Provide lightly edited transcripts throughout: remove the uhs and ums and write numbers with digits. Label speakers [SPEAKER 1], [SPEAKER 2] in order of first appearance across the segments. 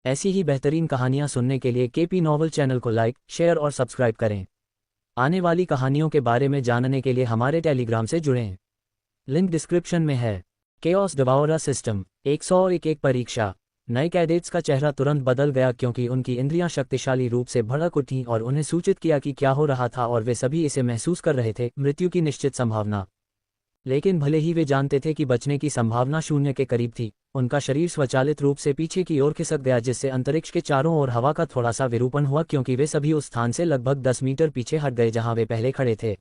[SPEAKER 1] ऐसी ही बेहतरीन कहानियाँ सुनने के लिए केपी नॉवल चैनल को लाइक, शेयर और सब्सक्राइब करें। आने वाली कहानियों के बारे में जानने के लिए हमारे टेलीग्राम से जुड़ें। लिंक डिस्क्रिप्शन में है। केओस डिवाउरर सिस्टम 101 परीक्षा। नए कैडेट्स का चेहरा तुरंत बदल गया क्योंकि उनकी इंद्रियां शक्तिशाली रूप से भड़क उठीं और उन्हें सूचित किया कि क्या हो रहा था, और वे सभी इसे महसूस कर रहे थे, मृत्यु की निश्चित संभावना। लेकिन भले ही वे जानते थे कि बचने की संभावना शून्य के करीब थी, उनका शरीर स्वचालित रूप से पीछे की ओर खिसक गया, जिससे अंतरिक्ष के चारों ओर हवा का थोड़ा सा विरूपण हुआ क्योंकि वे सभी उस स्थान से लगभग 10 मीटर पीछे हट गए जहां वे पहले खड़े थे।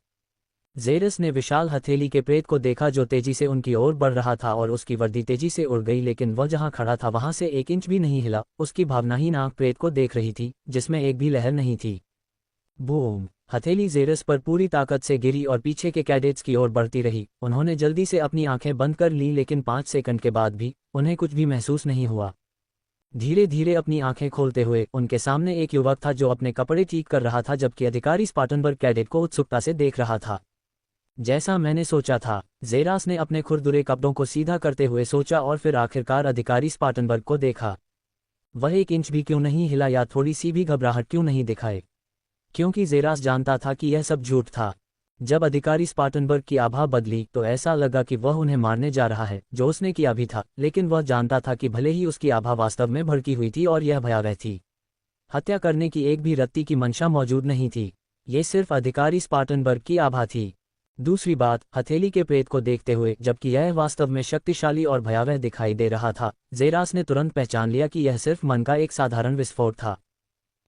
[SPEAKER 1] जेरस ने विशाल हथेली के प्रेत को देखा जो तेजी से उनकी ओर बढ़ रहा था, और उसकी वर्दी तेजी से उड़ गई, लेकिन वह जहां खड़ा था वहां से 1 इंच भी नहीं हिला। उसकी भावनाहीन आंख प्रेत को देख रही थी जिसमें एक भी लहर नहीं थी। बूम! हथेली जेरस पर पूरी ताकत से गिरी और पीछे के कैडेट्स की ओर बढ़ती रही। उन्होंने जल्दी से अपनी आंखें बंद कर लीं, लेकिन 5 सेकंड के बाद भी उन्हें कुछ भी महसूस नहीं हुआ। धीरे धीरे अपनी आंखें खोलते हुए उनके सामने एक युवक था जो अपने कपड़े ठीक कर रहा था, जबकि अधिकारी स्पार्टनबर्ग कैडेट को उत्सुकता से देख रहा था। जैसा मैंने सोचा था, जेरास ने अपने खुरदुरे कपड़ों को सीधा करते हुए सोचा, और फिर आखिरकार अधिकारी स्पार्टनबर्ग को देखा। वह 1 इंच भी क्यों नहीं हिला या थोड़ी सी भी घबराहट क्यों नहीं दिखाए, क्योंकि जेरास जानता था कि यह सब झूठ था। जब अधिकारी स्पार्टनबर्ग की आभा बदली तो ऐसा लगा कि वह उन्हें मारने जा रहा है, जो उसने किया भी था, लेकिन वह जानता था कि भले ही उसकी आभा वास्तव में भड़की हुई थी और यह भयावह थी, हत्या करने की एक भी रत्ती की मंशा मौजूद नहीं थी। ये सिर्फ अधिकारी स्पार्टनबर्ग की आभा थी। दूसरी बात, हथेली के प्रेत को देखते हुए, जबकि यह वास्तव में शक्तिशाली और भयावह दिखाई दे रहा था, जेरास ने तुरंत पहचान लिया कि यह सिर्फ मन का एक साधारण विस्फोट था।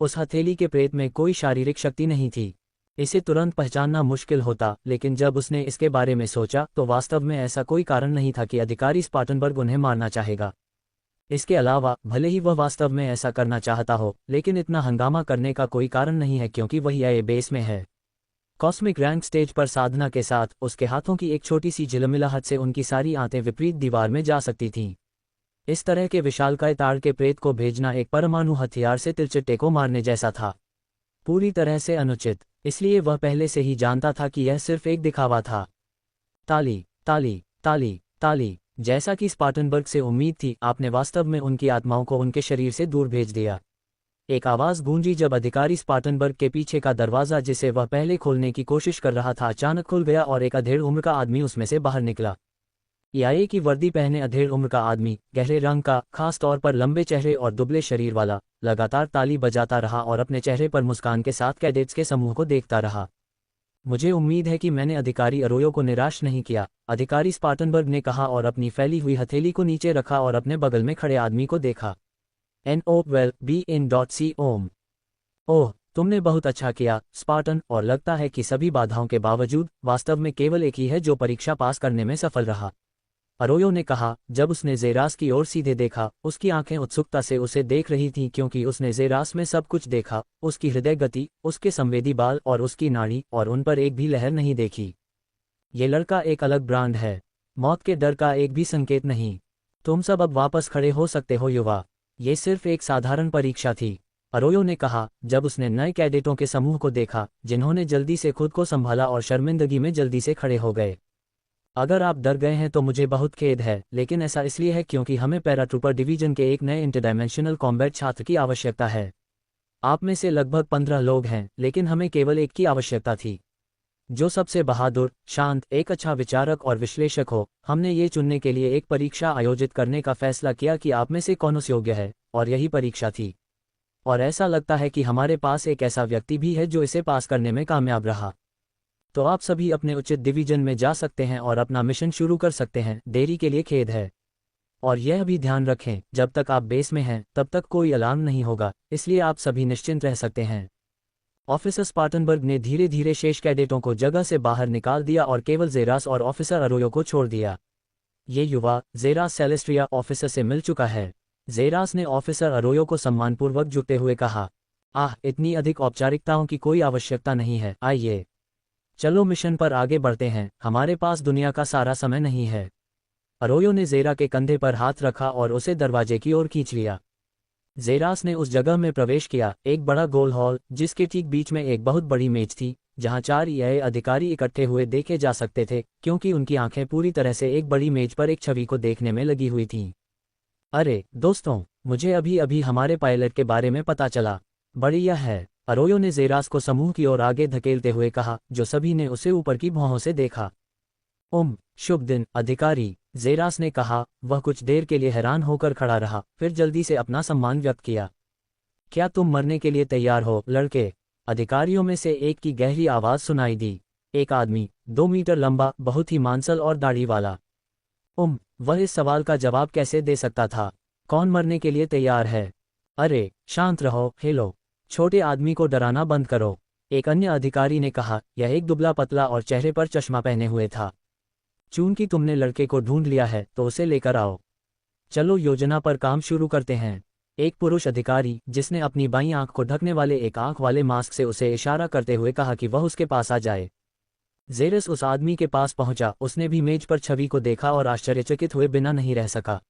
[SPEAKER 1] उस हथेली के प्रेत में कोई शारीरिक शक्ति नहीं थी। इसे तुरंत पहचानना मुश्किल होता, लेकिन जब उसने इसके बारे में सोचा तो वास्तव में ऐसा कोई कारण नहीं था कि अधिकारी स्पार्टनबर्ग उन्हें मारना चाहेगा। इसके अलावा, भले ही वह वास्तव में ऐसा करना चाहता हो, लेकिन इतना हंगामा करने का कोई कारण नहीं है क्योंकि वह ये बेस में है। कॉस्मिक रैंक स्टेज पर साधना के साथ उसके हाथों की एक छोटी सी झिलमिलाहट से उनकी सारी आंतें विपरीत दीवार में जा सकती थीं। इस तरह के विशालकाय ताड़ के प्रेत को भेजना एक परमाणु हथियार से तिलचिट्टे को मारने जैसा था, पूरी तरह से अनुचित। इसलिए वह पहले से ही जानता था कि यह सिर्फ एक दिखावा था। ताली, ताली, ताली, ताली। जैसा कि स्पार्टनबर्ग से उम्मीद थी, आपने वास्तव में उनकी आत्माओं को उनके शरीर से दूर भेज दिया। एक आवाज़ गूंजी जब अधिकारी स्पार्टनबर्ग के पीछे का दरवाज़ा, जिसे वह पहले खोलने की कोशिश कर रहा था, अचानक खुल गया और एक अधेड़ उम्र का आदमी उसमें से बाहर निकला। याए की वर्दी पहने अधेड़ उम्र का आदमी, गहरे रंग का, खास तौर पर लंबे चेहरे और दुबले शरीर वाला, लगातार ताली बजाता रहा और अपने चेहरे पर मुस्कान के साथ कैडेट्स के समूह को देखता रहा। मुझे उम्मीद है कि मैंने अधिकारी अरोयो को निराश नहीं किया, अधिकारी स्पार्टनबर्ग ने कहा और अपनी फैली हुई हथेली को नीचे रखा और अपने बगल में खड़े आदमी को देखा। NOWELL-BE-IN.C ओम। ओह, तुमने बहुत अच्छा किया, स्पार्टन, और लगता है कि सभी बाधाओं के बावजूद वास्तव में केवल एक ही है जो परीक्षा पास करने में सफल रहा, अरोयो ने कहा। जब उसने जेरास की ओर सीधे देखा, उसकी आंखें उत्सुकता से उसे देख रही थीं क्योंकि उसने जेरास में सब कुछ देखा, उसकी हृदय गति, उसके संवेदी बाल और उसकी नाड़ी, और उन पर एक भी लहर नहीं देखी। ये लड़का एक अलग ब्रांड है, मौत के डर का एक भी संकेत नहीं। तुम सब अब वापस खड़े हो सकते हो युवा, ये सिर्फ एक साधारण परीक्षा थी, अरोयो ने कहा जब उसने नए कैडेटों के समूह को देखा जिन्होंने जल्दी से खुद को संभाला और शर्मिंदगी में जल्दी से खड़े हो गए। अगर आप डर गए हैं तो मुझे बहुत खेद है, लेकिन ऐसा इसलिए है क्योंकि हमें पैराट्रूपर डिवीजन के एक नए इंटरडायमेंशनल कॉम्बैट छात्र की आवश्यकता है। आप में से लगभग 15 लोग हैं, लेकिन हमें केवल एक की आवश्यकता थी, जो सबसे बहादुर, शांत, एक अच्छा विचारक और विश्लेषक हो। हमने ये चुनने के लिए एक परीक्षा आयोजित करने का फैसला किया कि आप में से कौन उस योग्य है, और यही परीक्षा थी। और ऐसा लगता है कि हमारे पास एक ऐसा व्यक्ति भी है जो इसे पास करने में कामयाब रहा। तो आप सभी अपने उचित डिवीजन में जा सकते हैं और अपना मिशन शुरू कर सकते हैं। देरी के लिए खेद है, और यह भी ध्यान रखें, जब तक आप बेस में हैं तब तक कोई अलार्म नहीं होगा, इसलिए आप सभी निश्चिंत रह सकते हैं। ऑफिसर स्पार्टनबर्ग ने धीरे धीरे शेष कैडेटों को जगह से बाहर निकाल दिया और केवल जेरास और ऑफिसर अरोयो को छोड़ दिया। ये युवा, जेरास सेलेस्ट्रिया ऑफिसर से मिल चुका है। जेरास ने ऑफिसर अरोयो को सम्मानपूर्वक झुकते हुए कहा, आह, इतनी अधिक औपचारिकताओं की कोई आवश्यकता नहीं है, आइए चलो मिशन पर आगे बढ़ते हैं, हमारे पास दुनिया का सारा समय नहीं है। अरोयो ने जेरा के कंधे पर हाथ रखा और उसे दरवाजे की ओर खींच लिया। जेरास ने उस जगह में प्रवेश किया, एक बड़ा गोल हॉल जिसके ठीक बीच में एक बहुत बड़ी मेज थी, जहां 4 EIA अधिकारी इकट्ठे हुए देखे जा सकते थे क्योंकि उनकी आंखें पूरी तरह से एक बड़ी मेज पर एक छवि को देखने में लगी हुई थीं। अरे दोस्तों, मुझे अभी अभी हमारे पायलट के बारे में पता चला। बढ़िया है, अरोयो ने जेरास को समूह की ओर आगे धकेलते हुए कहा, जो सभी ने उसे ऊपर की भौहों से देखा। शुभ दिन अधिकारी, जेरास ने कहा। वह कुछ देर के लिए हैरान होकर खड़ा रहा, फिर जल्दी से अपना सम्मान व्यक्त किया। क्या तुम मरने के लिए तैयार हो लड़के? अधिकारियों में से एक की गहरी आवाज सुनाई दी। एक आदमी, 2 मीटर लंबा, बहुत ही मांसल और दाढ़ी वाला। वह इस सवाल का जवाब कैसे दे सकता था? कौन मरने के लिए तैयार है? अरे शांत रहो हेलो, छोटे आदमी को डराना बंद करो, एक अन्य अधिकारी ने कहा। यह एक दुबला पतला और चेहरे पर चश्मा पहने हुए था। चूंकि तुमने लड़के को ढूंढ लिया है तो उसे लेकर आओ। चलो योजना पर काम शुरू करते हैं। एक पुरुष अधिकारी, जिसने अपनी बाईं आंख को ढकने वाले एक आंख वाले मास्क से उसे इशारा करते हुए कहा कि वह उसके पास आ जाए। जेरस उस आदमी के पास पहुंचा। उसने भी मेज पर छवि को देखा और आश्चर्यचकित हुए बिना नहीं रह सका।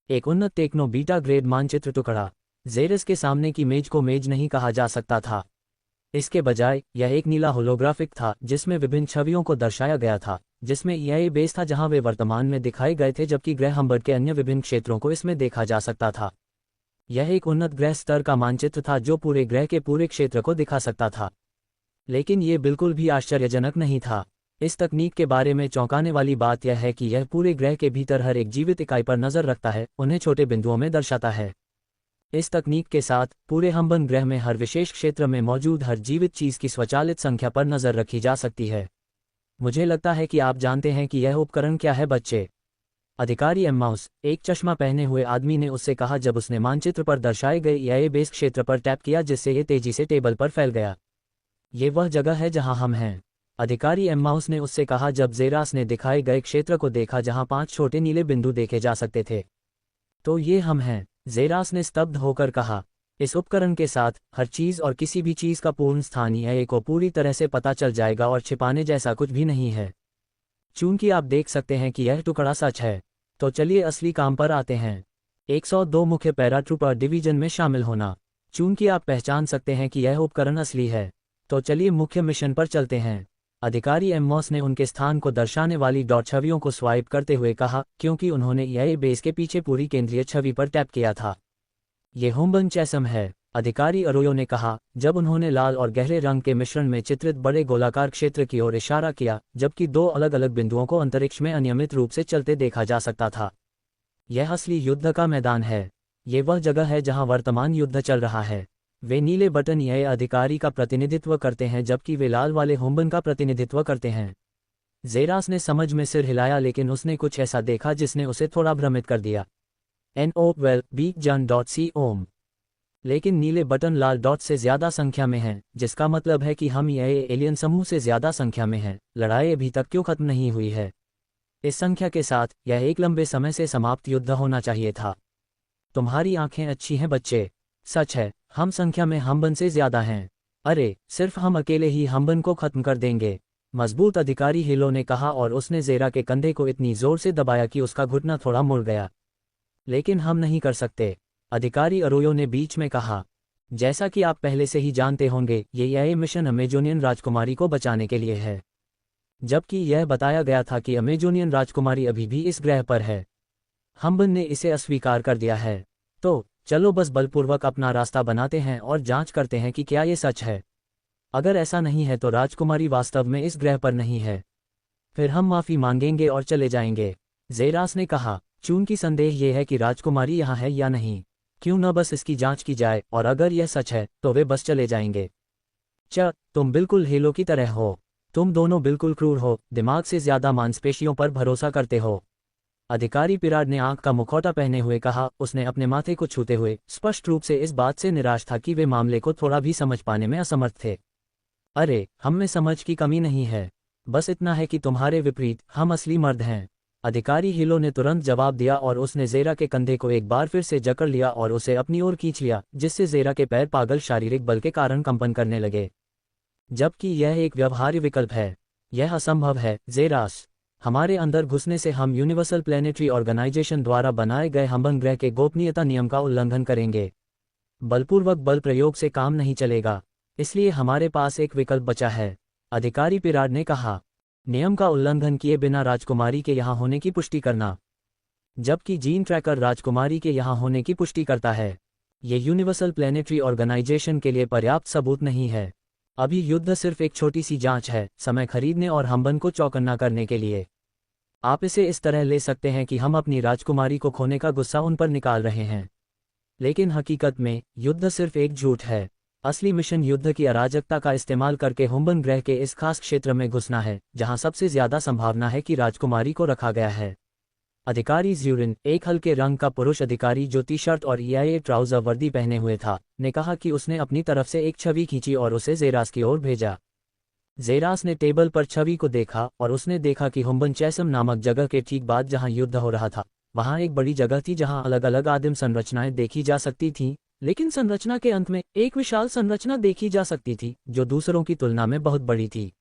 [SPEAKER 1] एक उन्नत टेक्नो बीटा ग्रेड मानचित्र टुकड़ा। जेरस के सामने की मेज को मेज नहीं कहा जा सकता था। इसके बजाय यह एक नीला होलोग्राफिक था जिसमें विभिन्न छवियों को दर्शाया गया था, जिसमें यह बेस था जहां वे वर्तमान में दिखाए गए थे, जबकि ग्रह हम्बर्ट के अन्य विभिन्न क्षेत्रों को इसमें देखा जा सकता था। यह एक उन्नत ग्रह स्तर का मानचित्र था जो पूरे ग्रह के पूरे क्षेत्र को दिखा सकता था। लेकिन ये बिल्कुल भी आश्चर्यजनक नहीं था। इस तकनीक के बारे में चौंकाने वाली बात यह है कि यह पूरे ग्रह के भीतर हर एक जीवित इकाई पर नजर रखता है, उन्हें छोटे बिंदुओं में दर्शाता है। इस तकनीक के साथ पूरे हम्बन ग्रह में हर विशेष क्षेत्र में मौजूद हर जीवित चीज की स्वचालित संख्या पर नजर रखी जा सकती है। मुझे लगता है कि आप जानते हैं कि यह उपकरण क्या है बच्चे। अधिकारी एम्माउस, एक चश्मा पहने हुए आदमी ने उससे कहा जब उसने मानचित्र पर दर्शाए गए यह बेस क्षेत्र पर टैप किया, जिससे ये तेजी से टेबल पर फैल गया। ये वह जगह है जहां हम हैं। अधिकारी एम्माउस ने उससे कहा जब जेरास ने दिखाए गए क्षेत्र को देखा जहां 5 छोटे नीले बिंदु देखे जा सकते थे। तो ये हम हैं, जेरास ने स्तब्ध होकर कहा। इस उपकरण के साथ हर चीज और किसी भी चीज का पूर्ण स्थान यह को पूरी तरह से पता चल जाएगा और छिपाने जैसा कुछ भी नहीं है। चूंकि आप देख सकते हैं कि यह टुकड़ा सच है, तो चलिए असली काम पर आते हैं। 102 मुख्य पैराट्रूपर डिवीजन में शामिल होना। चूंकि आप पहचान सकते हैं कि यह उपकरण असली है, तो चलिए मुख्य मिशन पर चलते हैं। अधिकारी एम्मॉस ने उनके स्थान को दर्शाने वाली डॉट छवियों को स्वाइप करते हुए कहा, क्योंकि उन्होंने यह बेस के पीछे पूरी केंद्रीय छवि पर टैप किया था। ये हुम्बन चैसम है, अधिकारी अरोयो ने कहा, जब उन्होंने लाल और गहरे रंग के मिश्रण में चित्रित बड़े गोलाकार क्षेत्र की ओर इशारा किया, जबकि 2 अलग अलग बिंदुओं को अंतरिक्ष में अनियमित रूप से चलते देखा जा सकता था। यह असली युद्ध का मैदान है। ये वह जगह है जहां वर्तमान युद्ध चल रहा है। वे नीले बटन यह अधिकारी का प्रतिनिधित्व करते हैं, जबकि वे लाल वाले हुम्बन का प्रतिनिधित्व करते हैं। जेरास ने समझ में सिर हिलाया, लेकिन उसने कुछ ऐसा देखा जिसने उसे थोड़ा भ्रमित कर दिया। NO12BJAN.C लेकिन नीले बटन लाल डॉट से ज्यादा संख्या में हैं, जिसका मतलब है कि हम यह एलियन समूह से ज्यादा संख्या में हैं। लड़ाई अभी तक क्यों खत्म नहीं हुई है? इस संख्या के साथ यह एक लंबे समय से समाप्त युद्ध होना चाहिए था। तुम्हारी आंखें अच्छी हैं बच्चे। सच है, हम संख्या में हम्बन से ज्यादा हैं। अरे सिर्फ हम अकेले ही हम्बन को खत्म कर देंगे, मजबूत अधिकारी हिलो ने कहा, और उसने जेरा के कंधे को इतनी जोर से दबाया कि उसका घुटना थोड़ा मुड़ गया। लेकिन हम नहीं कर सकते, अधिकारी अरोयो ने बीच में कहा। जैसा कि आप पहले से ही जानते होंगे, यह मिशन अमेजोनियन राजकुमारी को बचाने के लिए है। जबकि यह बताया गया था कि अमेजोनियन राजकुमारी अभी भी इस ग्रह पर है। हम्बन ने इसे अस्वीकार कर दिया है। तो चलो बस बलपूर्वक अपना रास्ता बनाते हैं और जांच करते हैं कि क्या ये सच है। अगर ऐसा नहीं है तो राजकुमारी वास्तव में इस ग्रह पर नहीं है। फिर हम माफी मांगेंगे और चले जाएंगे, जेरास ने कहा। चूंकि संदेह यह है कि राजकुमारी यहाँ है या नहीं, क्यों न बस इसकी जांच की जाए, और अगर यह सच है तो वे बस चले जाएंगे। तुम बिल्कुल हेलो की तरह हो। तुम दोनों बिल्कुल क्रूर हो, दिमाग से ज्यादा मांसपेशियों पर भरोसा करते हो। अधिकारी पिराड ने आंख का मुखौटा पहने हुए कहा। उसने अपने माथे को छूते हुए स्पष्ट रूप से इस बात से निराश था कि वे मामले को थोड़ा भी समझ पाने में असमर्थ थे। अरे हम में समझ की कमी नहीं है, बस इतना है कि तुम्हारे विपरीत हम असली मर्द हैं। अधिकारी हिलो ने तुरंत जवाब दिया, और उसने जेरा के कंधे को एक बार फिर से जकड़ लिया और उसे अपनी ओर खींच लिया, जिससे जेरा के पैर पागल शारीरिक बल के कारण कंपन करने लगे। जबकि यह एक व्यवहार्य विकल्प है, यह असंभव है जेरास। हमारे अंदर घुसने से हम यूनिवर्सल प्लैनेटरी ऑर्गेनाइजेशन द्वारा बनाए गए हम्बन ग्रह के गोपनीयता नियम का उल्लंघन करेंगे। बलपूर्वक बल प्रयोग से काम नहीं चलेगा, इसलिए हमारे पास एक विकल्प बचा है, अधिकारी पिराड ने कहा। नियम का उल्लंघन किए बिना राजकुमारी के यहाँ होने की पुष्टि करना। जबकि जीन ट्रैकर राजकुमारी के यहाँ होने की पुष्टि करता है। ये यूनिवर्सल प्लैनेटरी ऑर्गेनाइजेशन के लिए पर्याप्त सबूत नहीं है। अभी युद्ध सिर्फ एक छोटी सी जांच है, समय खरीदने और हम्बन को चौकन्ना करने के लिए। आप इसे इस तरह ले सकते हैं कि हम अपनी राजकुमारी को खोने का गुस्सा उन पर निकाल रहे हैं, लेकिन हकीकत में युद्ध सिर्फ एक झूठ है। असली मिशन युद्ध की अराजकता का इस्तेमाल करके हुम्बन ग्रह के इस खास क्षेत्र में घुसना है जहां सबसे ज्यादा संभावना है कि राजकुमारी को रखा गया है। अधिकारी ज्यूरिन, एक हल्के रंग का पुरुष अधिकारी जो टी शर्ट और EIA ट्राउजर वर्दी पहने हुए था, ने कहा कि उसने अपनी तरफ से एक छवि खींची और उसे जेरास की ओर भेजा। जेरास ने टेबल पर छवि को देखा और उसने देखा कि हुम्बन चैसम नामक जगह के ठीक बाद जहां युद्ध हो रहा था, वहां एक बड़ी जगह थी जहां अलग अलग आदिम संरचनाएं देखी जा सकती थीं, लेकिन संरचना के अंत में एक विशाल संरचना देखी जा सकती थी जो दूसरों की तुलना में बहुत बड़ी थी।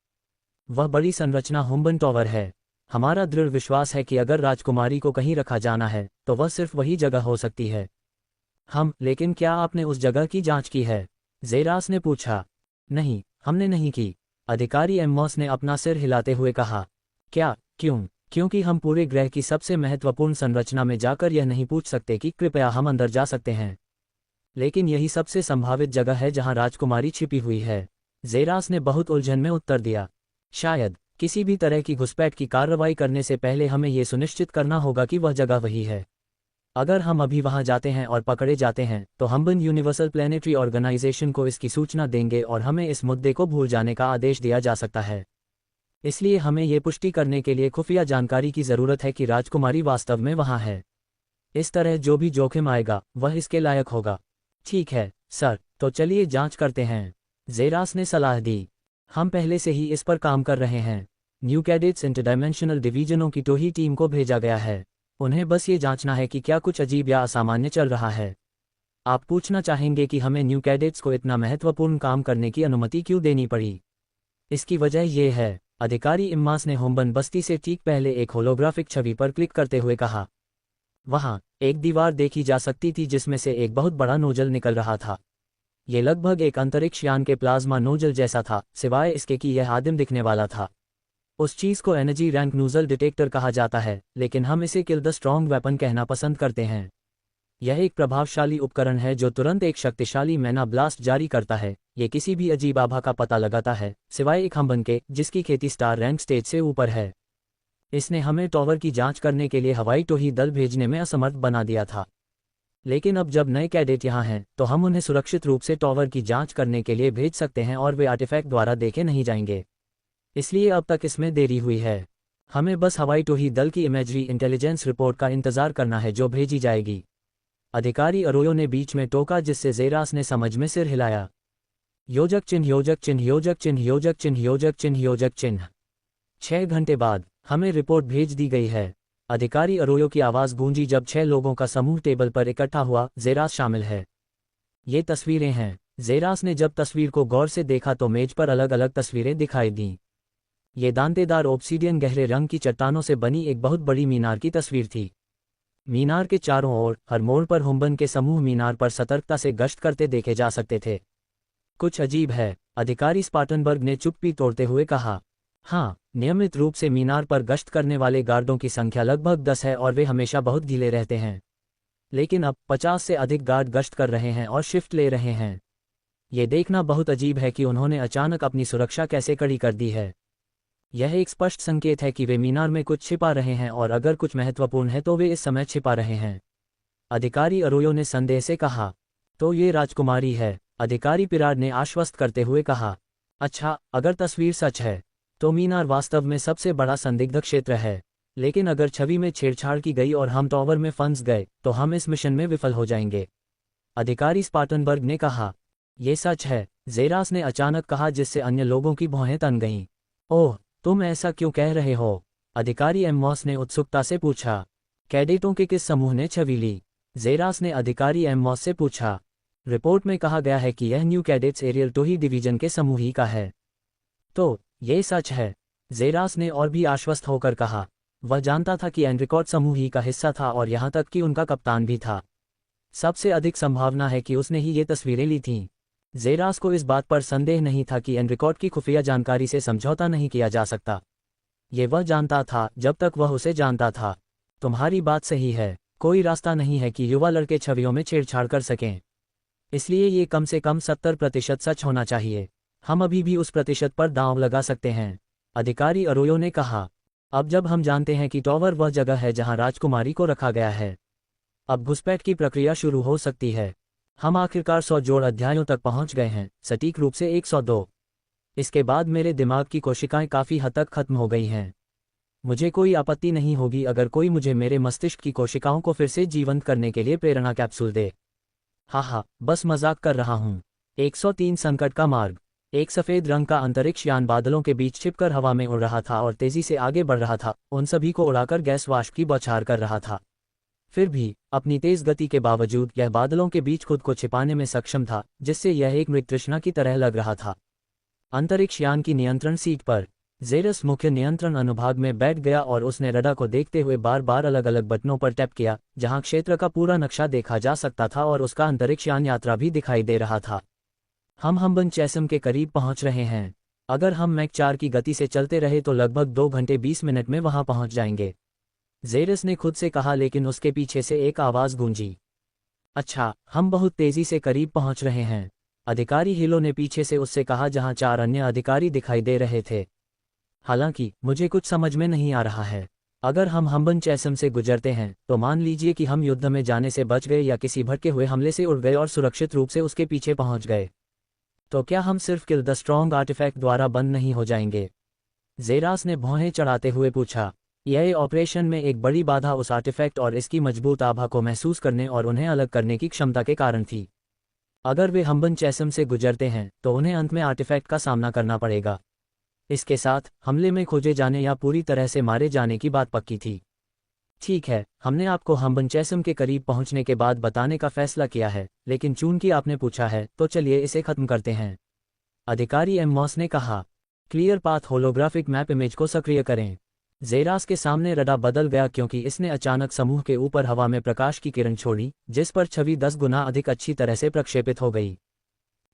[SPEAKER 1] वह बड़ी संरचना हुम्बन टॉवर है। हमारा दृढ़ विश्वास है कि अगर राजकुमारी को कहीं रखा जाना है तो वह सिर्फ वही जगह हो सकती है। लेकिन क्या आपने उस जगह की जांच की है? जेरास ने पूछा। नहीं, हमने नहीं की, अधिकारी एम्मॉस ने अपना सिर हिलाते हुए कहा। क्या? क्यों? क्योंकि हम पूरे ग्रह की सबसे महत्वपूर्ण संरचना में जाकर यह नहीं पूछ सकते कि कृपया हम अंदर जा सकते हैं। लेकिन यही सबसे संभावित जगह है जहां राजकुमारी छिपी हुई है, जेरास ने बहुत उलझन में उत्तर दिया। शायद किसी भी तरह की घुसपैठ की कार्रवाई करने से पहले हमें यह सुनिश्चित करना होगा कि वह जगह वही है। अगर हम अभी वहां जाते हैं और पकड़े जाते हैं तो हम्बन यूनिवर्सल प्लैनेटरी ऑर्गेनाइजेशन को इसकी सूचना देंगे और हमें इस मुद्दे को भूल जाने का आदेश दिया जा सकता है। इसलिए हमें ये पुष्टि करने के लिए खुफिया जानकारी की ज़रूरत है कि राजकुमारी वास्तव में वहां है। इस तरह जो भी जोखिम आएगा वह इसके लायक होगा। ठीक है सर, तो चलिए जांच करते हैं, जेरास ने सलाह दी। हम पहले से ही इस पर काम कर रहे हैं। न्यू कैडेट्स इंटरडायमेंशनल डिवीजनों की टोही टीम को भेजा गया है। उन्हें बस ये जांचना है कि क्या कुछ अजीब या असामान्य चल रहा है। आप पूछना चाहेंगे कि हमें न्यू कैडेट्स को इतना महत्वपूर्ण काम करने की अनुमति क्यों देनी पड़ी? इसकी वजह यह है, अधिकारी इम्मास ने हुम्बन बस्ती से ठीक पहले एक होलोग्राफिक छवि पर क्लिक करते हुए कहा। वहां एक दीवार देखी जा सकती थी जिसमें से एक बहुत बड़ा नोजल निकल रहा था। यह लगभग एक अंतरिक्ष यान के प्लाज्मा नोजल जैसा था, सिवाय इसके कि यह आदिम दिखने वाला था। उस चीज़ को एनर्जी रैंक नूजल डिटेक्टर कहा जाता है, लेकिन हम इसे किल द स्ट्रॉन्ग वेपन कहना पसंद करते हैं। यह एक प्रभावशाली उपकरण है जो तुरंत एक शक्तिशाली मैना ब्लास्ट जारी करता है। ये किसी भी अजीब आभा का पता लगाता है, सिवाय एक हम्बन के जिसकी खेती स्टार रैंक स्टेज से ऊपर है। इसने हमें टॉवर की जांच करने के लिए हवाई टोही दल भेजने में असमर्थ बना दिया था। लेकिन अब जब नए कैडेट यहाँ हैं तो हम उन्हें सुरक्षित रूप से टॉवर की जांच करने के लिए भेज सकते हैं और वे आर्टिफैक्ट द्वारा देखे नहीं जाएंगे। इसलिए अब तक इसमें देरी हुई है। हमें बस हवाई टोही दल की इमेजरी इंटेलिजेंस रिपोर्ट का इंतजार करना है जो भेजी जाएगी। अधिकारी अरोयो ने बीच में टोका, जिससे जेरास ने समझ में सिर हिलाया। योजक चिन्ह, योजक चिन्ह, योजक चिन्ह, योजक चिन्ह, योजक चिन्ह, योजक चिन्ह। 6 घंटे बाद हमें रिपोर्ट भेज दी गई है। अधिकारी अरोयो की आवाज़ गूंजी जब 6 लोगों का समूह टेबल पर इकट्ठा हुआ, जेरास शामिल है। ये तस्वीरें हैं। जेरास ने जब तस्वीर को गौर से देखा तो मेज पर अलग अलग तस्वीरें दिखाई दीं। ये दांतेदार ओब्सीडियन गहरे रंग की चट्टानों से बनी एक बहुत बड़ी मीनार की तस्वीर थी। मीनार के चारों ओर हर मोड़ पर हुम्बन के समूह मीनार पर सतर्कता से गश्त करते देखे जा सकते थे। कुछ अजीब है, अधिकारी स्पार्टनबर्ग ने चुप्पी तोड़ते हुए कहा। हाँ, नियमित रूप से मीनार पर गश्त करने वाले गार्डों की संख्या लगभग 10 है और वे हमेशा बहुत ढीले रहते हैं। लेकिन अब 50 से अधिक गार्ड गश्त कर रहे हैं और शिफ्ट ले रहे हैं। ये देखना बहुत अजीब है कि उन्होंने अचानक अपनी सुरक्षा कैसे कड़ी कर दी है। यह एक स्पष्ट संकेत है कि वे मीनार में कुछ छिपा रहे हैं और अगर कुछ महत्वपूर्ण है तो वे इस समय छिपा रहे हैं। अधिकारी अरोयो ने संदेह से कहा। तो ये राजकुमारी है, अधिकारी पिराड ने आश्वस्त करते हुए कहा। अच्छा, अगर तस्वीर सच है तो मीनार वास्तव में सबसे बड़ा संदिग्ध क्षेत्र है। लेकिन अगर छवि में छेड़छाड़ की गई और हम टॉवर में फंस गए तो हम इस मिशन में विफल हो जाएंगे, अधिकारी स्पार्टनबर्ग ने कहा। यह सच है, जेरास ने अचानक कहा, जिससे अन्य लोगों की भौहें तन गईं। ओह, तुम ऐसा क्यों कह रहे हो? अधिकारी एम्मॉस ने उत्सुकता से पूछा। कैडेटों के किस समूह ने छवि ली? जेरास ने अधिकारी एम्मॉस से पूछा। रिपोर्ट में कहा गया है कि यह न्यू कैडेट्स एरियल टोही डिवीजन के समूह ही का है। तो ये सच है, जेरास ने और भी आश्वस्त होकर कहा। वह जानता था कि एनरिकॉट समूह ही का हिस्सा था और यहाँ तक कि उनका कप्तान भी था। सबसे अधिक संभावना है कि उसने ही ये तस्वीरें ली थीं। जेरास को इस बात पर संदेह नहीं था कि एनरिकॉट की खुफिया जानकारी से समझौता नहीं किया जा सकता। ये वह जानता था जब तक वह उसे जानता था। तुम्हारी बात सही है, कोई रास्ता नहीं है कि युवा लड़के छवियों में छेड़छाड़ कर सकें। इसलिए ये कम से कम 70% सच होना चाहिए। हम अभी भी उस प्रतिशत पर दांव लगा सकते हैं, अधिकारी अरोयो ने कहा। अब जब हम जानते हैं कि टॉवर वह जगह है जहां राजकुमारी को रखा गया है, अब घुसपैठ की प्रक्रिया शुरू हो सकती है। हम आखिरकार 100 जोड़ अध्यायों तक पहुंच गए हैं, सटीक रूप से 102। इसके बाद मेरे दिमाग की कोशिकाएं काफ़ी हद तक खत्म हो गई हैं। मुझे कोई आपत्ति नहीं होगी अगर कोई मुझे मेरे मस्तिष्क की कोशिकाओं को फिर से जीवंत करने के लिए प्रेरणा कैप्सूल दे। हाँ, बस मजाक कर रहा हूँ। 103 संकट का मार्ग। एक सफ़ेद रंग का अंतरिक्ष यान बादलों के बीच छिपकर हवा में उड़ रहा था और तेजी से आगे बढ़ रहा था, उन सभी को उड़ाकर गैस वाष्प की बौछार कर रहा था। फिर भी अपनी तेज गति के बावजूद यह बादलों के बीच खुद को छिपाने में सक्षम था, जिससे यह एक मृगतृष्णा की तरह लग रहा था। अंतरिक्ष यान की नियंत्रण सीट पर ज़ेरस मुख्य नियंत्रण अनुभाग में बैठ गया और उसने रडार को देखते हुए बार बार अलग अलग बटनों पर टैप किया, जहां क्षेत्र का पूरा नक्शा देखा जा सकता था और उसका अंतरिक्ष यान यात्रा भी दिखाई दे रहा था। हम हम्बन चैसम के करीब पहुंच रहे हैं। अगर हम मैक 4 की गति से चलते रहे तो लगभग 2 घंटे 20 मिनट में वहां पहुंच जाएंगे, ज़ेरस ने खुद से कहा, लेकिन उसके पीछे से एक आवाज़ गूंजी। अच्छा, हम बहुत तेजी से करीब पहुंच रहे हैं, अधिकारी हिलो ने पीछे से उससे कहा, जहां 4 अन्य अधिकारी दिखाई दे रहे थे। हालांकि मुझे कुछ समझ में नहीं आ रहा है। अगर हम हम्बन चैसम से गुजरते हैं तो मान लीजिए कि हम युद्ध में जाने से बच गए या किसी भटके हुए हमले से उड़ गए और सुरक्षित रूप से उसके पीछे पहुंच गए, तो क्या हम सिर्फ किल द स्ट्रॉन्ग आर्टिफैक्ट द्वारा बंद नहीं हो जाएंगे? ज़ेरास ने भौहें चढ़ाते हुए पूछा। यह ऑपरेशन में एक बड़ी बाधा उस आर्टिफैक्ट और इसकी मजबूत आभा को महसूस करने और उन्हें अलग करने की क्षमता के कारण थी। अगर वे हम्बन चैसम से गुजरते हैं तो उन्हें अंत में आर्टिफैक्ट का सामना करना पड़ेगा। इसके साथ हमले में खोजे जाने या पूरी तरह से मारे जाने की बात पक्की थी। ठीक है, हमने आपको हम्बन चैसम के करीब पहुंचने के बाद बताने का फैसला किया है, लेकिन चूंकि आपने पूछा है तो चलिए इसे खत्म करते हैं, अधिकारी एममॉस ने कहा। Clear path holographic map image को सक्रिय करें। ज़ेरास के सामने रडार बदल गया क्योंकि इसने अचानक समूह के ऊपर हवा में प्रकाश की किरण छोड़ी, जिस पर छवि 10 गुना अधिक अच्छी तरह से प्रक्षेपित हो गई।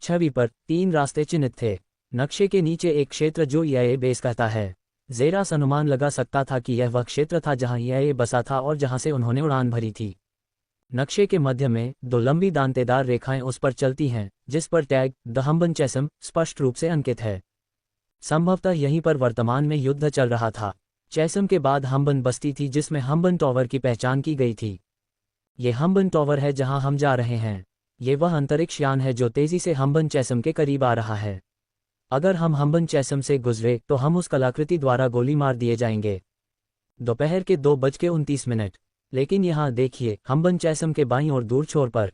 [SPEAKER 1] छवि पर 3 रास्ते चिन्हित थे। नक्शे के नीचे एक क्षेत्र जो ईआईए बेस कहता है। ज़ेरास अनुमान लगा सकता था कि यह वह क्षेत्र था जहां ईआईए बसा था और जहां से उन्होंने उड़ान भरी थी। नक्शे के मध्य में 2 लंबी दांतेदार रेखाएं उस पर चलती हैं, जिस पर टैग द हम्बन चैसम स्पष्ट रूप से अंकित है। संभवतः यहीं पर वर्तमान में युद्ध चल रहा था। चैसम के बाद हम्बन बस्ती थी जिसमें हम्बन टॉवर की पहचान की गई थी। ये हम्बन टॉवर है जहां हम जा रहे हैं। ये वह अंतरिक्ष यान है जो तेजी से हम्बन चैसम के करीब आ रहा है। अगर हम हम्बन चैसम से गुजरे तो हम उस कलाकृति द्वारा गोली मार दिए जाएंगे। दोपहर के 2:29। लेकिन यहाँ देखिए, हम्बन चैसम के बाईं और दूर छोर पर।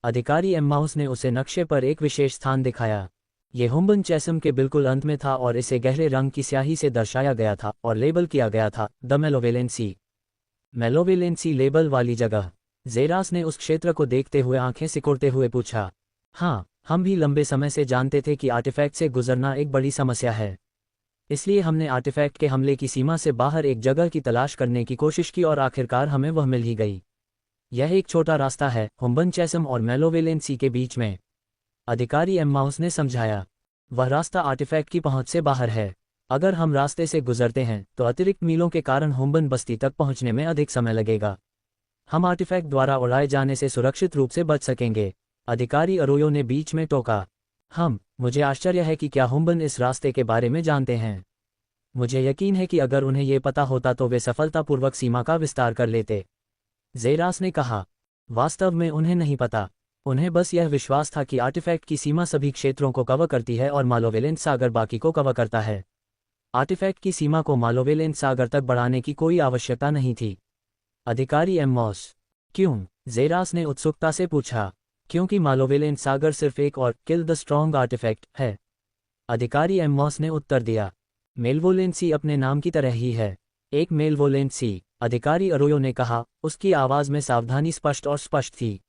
[SPEAKER 1] अधिकारी एम्माउस ने उसे नक्शे पर एक विशेष स्थान दिखाया। ये हम्बन चैसम के बिल्कुल अंत में था और इसे गहरे रंग की स्याही से दर्शाया गया था और लेबल किया गया था द मेलोवेलेंसी। मेलोवेलेंसी लेबल वाली जगह। ज़ेरास ने उस क्षेत्र को देखते हुए आंखें सिकुड़ते हुए पूछा। हाँ, हम भी लंबे समय से जानते थे कि आर्टिफैक्ट से गुजरना एक बड़ी समस्या है। इसलिए हमने आर्टिफैक्ट के हमले की सीमा से बाहर एक जगह की तलाश करने की कोशिश की और आखिरकार हमें वह मिल ही गई। यह एक छोटा रास्ता है हम्बन चैसम और मेलोवेलेंसी के बीच में, अधिकारी एम्माउस ने समझाया। वह रास्ता आर्टिफैक्ट की पहुंच से बाहर है। अगर हम रास्ते से गुजरते हैं तो अतिरिक्त मीलों के कारण हम्बन बस्ती तक पहुंचने में अधिक समय लगेगा। हम आर्टिफैक्ट द्वारा उड़ाए जाने से सुरक्षित रूप से बच सकेंगे, अधिकारी अरोयो ने बीच में टोका। मुझे आश्चर्य है कि क्या हम्बन इस रास्ते के बारे में जानते हैं। मुझे यकीन है कि अगर उन्हें ये पता होता तो वे सफलतापूर्वक सीमा का विस्तार कर लेते, ज़ेरास ने कहा। वास्तव में उन्हें नहीं पता। उन्हें बस यह विश्वास था कि आर्टिफैक्ट की सीमा सभी क्षेत्रों को कवर करती है और मालोवेलेंट सागर बाकी को कवर करता है। आर्टिफैक्ट की सीमा को मालोवेलेंट सागर तक बढ़ाने की कोई आवश्यकता नहीं थी, अधिकारी एम्मॉस। क्यों? ज़ेरास ने उत्सुकता से पूछा। क्योंकि मालोवेलेंट सागर सिर्फ एक और किल द स्ट्रॉन्ग आर्टिफैक्ट है, अधिकारी एम्मॉस ने उत्तर दिया। मेलवोलेंसी अपने नाम की तरह ही है, एक मेलवोलेंसी, अधिकारी अरोयो ने कहा, उसकी आवाज़ में सावधानी स्पष्ट और स्पष्ट थी।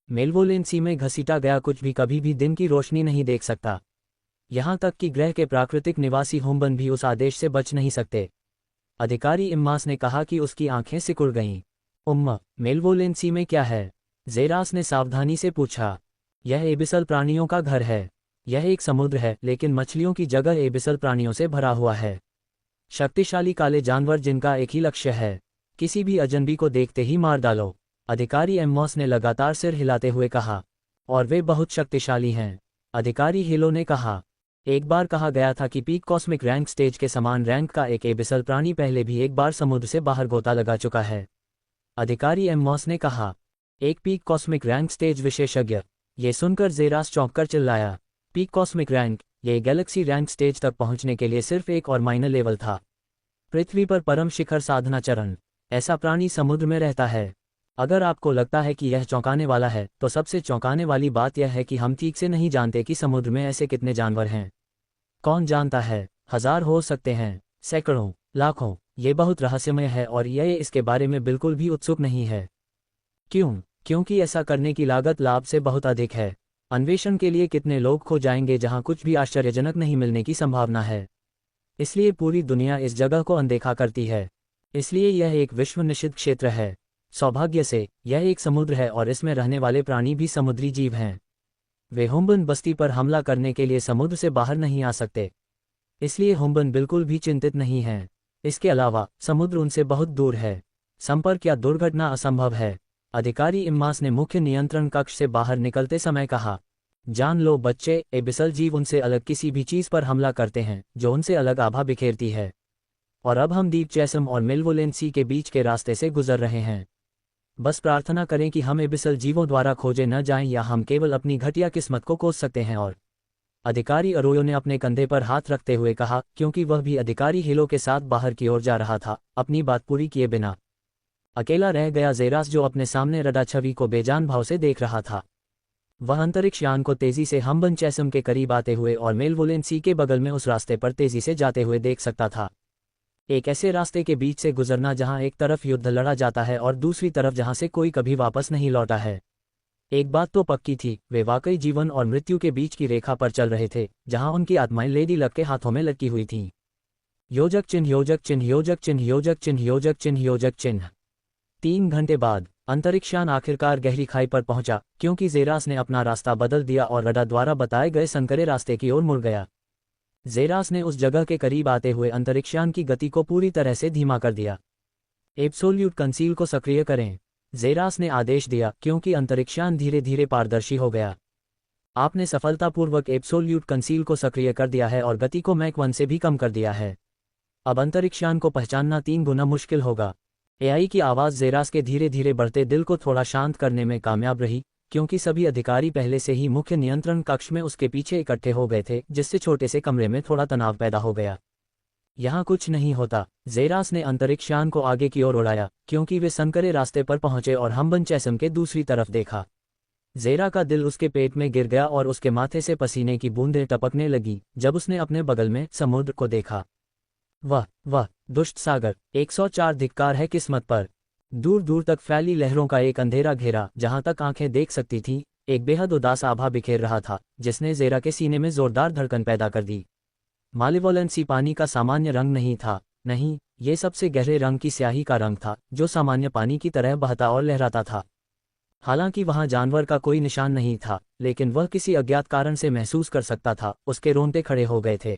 [SPEAKER 1] मेलवोलेंसी में घसीटा गया कुछ भी कभी भी दिन की रोशनी नहीं देख सकता। यहाँ तक कि ग्रह के प्राकृतिक निवासी हम्बन भी उस आदेश से बच नहीं सकते, अधिकारी इम्मास ने कहा कि उसकी आंखें सिकुड़ गईं। मेलवोलेंसी में क्या है? ज़ेरास ने सावधानी से पूछा। यह एबिसल प्राणियों का घर है। यह एक समुद्र है, लेकिन मछलियों की जगह एबिसल प्राणियों से भरा हुआ है। शक्तिशाली काले जानवर जिनका एक ही लक्ष्य है, किसी भी अजनबी को देखते ही मार डालो, अधिकारी एम्मॉस ने लगातार सिर हिलाते हुए कहा। और वे बहुत शक्तिशाली हैं, अधिकारी हिलो ने कहा। एक बार कहा गया था कि पीक कॉस्मिक रैंक स्टेज के समान रैंक का एक एबिसल प्राणी पहले भी एक बार समुद्र से बाहर गोता लगा चुका है, अधिकारी एम्मॉस ने कहा। एक पीक कॉस्मिक रैंक स्टेज विशेषज्ञ। ये सुनकर ज़ेरास चौंककर चिल्लाया। पीक कॉस्मिक रैंक, ये गैलेक्सी रैंक स्टेज तक पहुंचने के लिए सिर्फ एक और माइनर लेवल था। पृथ्वी पर परम शिखर साधना चरण। ऐसा प्राणी समुद्र में रहता है। अगर आपको लगता है कि यह चौंकाने वाला है, तो सबसे चौंकाने वाली बात यह है कि हम ठीक से नहीं जानते कि समुद्र में ऐसे कितने जानवर हैं। कौन जानता है, 1000 हो सकते हैं, सैकड़ों, लाखों। ये बहुत रहस्यमय है और यह इसके बारे में बिल्कुल भी उत्सुक नहीं है। क्यों? क्योंकि ऐसा करने की लागत लाभ से बहुत अधिक है। अन्वेषण के लिए कितने लोग खो जाएंगे जहां कुछ भी आश्चर्यजनक नहीं मिलने की संभावना है। इसलिए पूरी दुनिया इस जगह को अनदेखा करती है। इसलिए यह एक विश्व निषिद्ध क्षेत्र है। सौभाग्य से यह एक समुद्र है और इसमें रहने वाले प्राणी भी समुद्री जीव हैं। वे हुम्बन बस्ती पर हमला करने के लिए समुद्र से बाहर नहीं आ सकते, इसलिए हुम्बन बिल्कुल भी चिंतित नहीं हैं। इसके अलावा समुद्र उनसे बहुत दूर है, संपर्क या दुर्घटना असंभव है, अधिकारी इम्मास ने मुख्य नियंत्रण कक्ष से बाहर निकलते समय कहा। जान लो बच्चे, एबिसल जीव उनसे अलग किसी भी चीज़ पर हमला करते हैं जो उनसे अलग आभा बिखेरती है। और अब हम डीप चैसम और मिल्वोलेंसी के बीच के रास्ते से गुजर रहे हैं। बस प्रार्थना करें कि हम एबिसल जीवों द्वारा खोजे न जाएं या हम केवल अपनी घटिया किस्मत को कोस सकते हैं। और अधिकारी अरोयो ने अपने कंधे पर हाथ रखते हुए कहा, क्योंकि वह भी अधिकारी हिलो के साथ बाहर की ओर जा रहा था, अपनी बात पूरी किए बिना। अकेला रह गया ज़ेरास, जो अपने सामने रडा छवि को बेजान भाव से देख रहा था। वह अंतरिक्ष यान को तेजी से हम्बन चैसम के करीब आते हुए और मेलवोलेंसी के बगल में उस रास्ते पर तेजी से जाते हुए देख सकता था। एक ऐसे रास्ते के बीच से गुजरना जहां एक तरफ युद्ध लड़ा जाता है और दूसरी तरफ जहां से कोई कभी वापस नहीं लौटा है। एक बात तो पक्की थी, वे वाकई जीवन और मृत्यु के बीच की रेखा पर चल रहे थे, जहां उनकी आत्माएं लेडी लक के हाथों में लटकी हुई थीं। योजक चिन्ह, योजक चिन्ह, योजक चिन्ह, योजक चिन्ह, योजक चिन्ह, योजक चिन्ह। 3 घंटे बाद अंतरिक्षयान आखिरकार गहरी खाई पर पहुंचा, क्योंकि ज़ेरास ने अपना रास्ता बदल दिया और रडा द्वारा बताए गए संकरे रास्ते की ओर मुड़ गया। ज़ेरास ने उस जगह के करीब आते हुए अंतरिक्षयान की गति को पूरी तरह से धीमा कर दिया। एब्सोल्यूट कंसील को सक्रिय करें, ज़ेरास ने आदेश दिया, क्योंकि अंतरिक्षयान धीरे धीरे पारदर्शी हो गया। आपने सफलतापूर्वक एब्सोल्यूट कंसील को सक्रिय कर दिया है और गति को मैक 1 से भी कम कर दिया है। अब अंतरिक्षयान को पहचानना 3 गुना मुश्किल होगा। एआई की आवाज़ ज़ेरास के धीरे धीरे बढ़ते दिल को थोड़ा शांत करने में कामयाब रही, क्योंकि सभी अधिकारी पहले से ही मुख्य नियंत्रण कक्ष में उसके पीछे इकट्ठे हो गए थे, जिससे छोटे से कमरे में थोड़ा तनाव पैदा हो गया। यहाँ कुछ नहीं होता। ज़ेरास ने अंतरिक्षयान को आगे की ओर उड़ाया, क्योंकि वे संकरे रास्ते पर पहुंचे और हम्बन चैसम के दूसरी तरफ देखा। ज़ेरा का दिल उसके पेट में गिर गया और उसके माथे से पसीने की बूंदें टपकने लगी जब उसने अपने बगल में समुद्र को देखा। वह दुष्ट सागर। 104 धिक्कार है किस्मत पर। दूर दूर तक फैली लहरों का एक अंधेरा घेरा, जहां तक आंखें देख सकती थीं, एक बेहद उदास आभा बिखेर रहा था, जिसने ज़ेरा के सीने में जोरदार धड़कन पैदा कर दी। मालिवोलेंसी पानी का सामान्य रंग नहीं था, नहीं, ये सबसे गहरे रंग की स्याही का रंग था, जो सामान्य पानी की तरह बहता और लहराता था। हालांकि वहां जानवर का कोई निशान नहीं था, लेकिन वह किसी अज्ञात कारण से महसूस कर सकता था, उसके रोंगटे खड़े हो गए थे।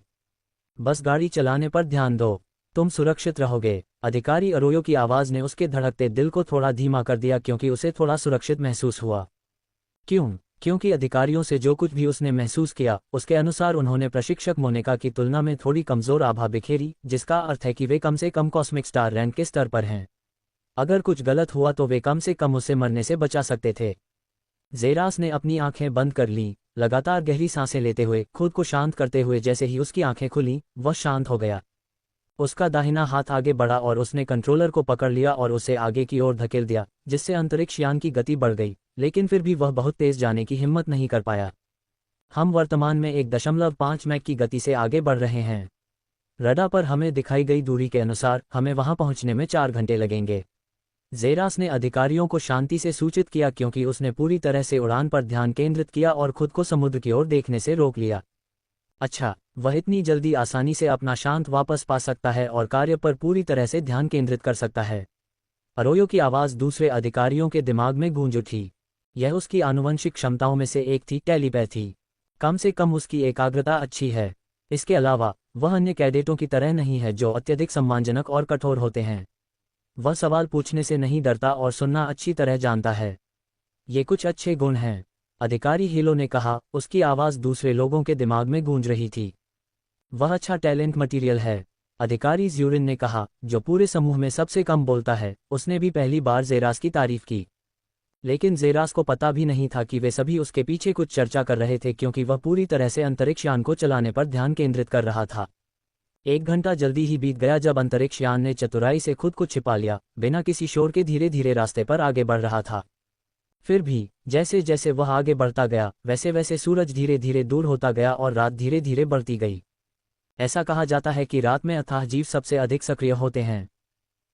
[SPEAKER 1] बस गाड़ी चलाने पर ध्यान दो, तुम सुरक्षित रहोगे, अधिकारी अरोयो की आवाज़ ने उसके धड़कते दिल को थोड़ा धीमा कर दिया, क्योंकि उसे थोड़ा सुरक्षित महसूस हुआ। क्यों? क्योंकि अधिकारियों से जो कुछ भी उसने महसूस किया, उसके अनुसार उन्होंने प्रशिक्षक मोनिका की तुलना में थोड़ी कमज़ोर आभा बिखेरी, जिसका अर्थ है कि वे कम से कम कॉस्मिक स्टार रैंक के स्तर पर हैं। अगर कुछ गलत हुआ तो वे कम से कम उसे मरने से बचा सकते थे। ज़ेरास ने अपनी आंखें बंद कर लीं, लगातार गहरी सांसें लेते हुए, खुद को शांत करते हुए। जैसे ही उसकी आंखें खुलीं, वह शांत हो गया। उसका दाहिना हाथ आगे बढ़ा और उसने कंट्रोलर को पकड़ लिया और उसे आगे की ओर धकेल दिया, जिससे अंतरिक्ष यान की गति बढ़ गई, लेकिन फिर भी वह बहुत तेज जाने की हिम्मत नहीं कर पाया। हम वर्तमान में 1.5 मैक की गति से आगे बढ़ रहे हैं। रडार पर हमें दिखाई गई दूरी के अनुसार हमें वहां पहुंचने में 4 घंटे लगेंगे। ज़ेरास ने अधिकारियों को शांति से सूचित किया, क्योंकि उसने पूरी तरह से उड़ान पर ध्यान केंद्रित किया और खुद को समुद्र की ओर देखने से रोक लिया। अच्छा, वह इतनी जल्दी आसानी से अपना शांत वापस पा सकता है और कार्य पर पूरी तरह से ध्यान केंद्रित कर सकता है। अरोयो की आवाज़ दूसरे अधिकारियों के दिमाग में गूंज उठी। यह उसकी आनुवंशिक क्षमताओं में से एक थी, टेलीपैथी। कम से कम उसकी एकाग्रता अच्छी है। इसके अलावा वह अन्य कैडेटों की तरह नहीं है, जो अत्यधिक सम्मानजनक और कठोर होते हैं। वह सवाल पूछने से नहीं डरता और सुनना अच्छी तरह जानता है। ये कुछ अच्छे गुण हैं, अधिकारी हीलो ने कहा, उसकी आवाज़ दूसरे लोगों के दिमाग में गूंज रही थी। वह अच्छा टैलेंट मटीरियल है, अधिकारी ज़्यूरिन ने कहा, जो पूरे समूह में सबसे कम बोलता है। उसने भी पहली बार ज़ेरास की तारीफ की, लेकिन ज़ेरास को पता भी नहीं था कि वे सभी उसके पीछे कुछ चर्चा कर रहे थे, क्योंकि वह पूरी तरह से अंतरिक्ष यान को चलाने पर ध्यान केंद्रित कर रहा था। 1 घंटा जल्दी ही बीत गया जब अंतरिक्ष यान ने चतुराई से खुद को छिपा लिया, बिना किसी शोर के धीरे धीरे रास्ते पर आगे बढ़ रहा था। फिर भी जैसे जैसे वह आगे बढ़ता गया, वैसे वैसे सूरज धीरे धीरे दूर होता गया और रात धीरे धीरे बढ़ती गई। ऐसा कहा जाता है कि रात में अथाह जीव सबसे अधिक सक्रिय होते हैं।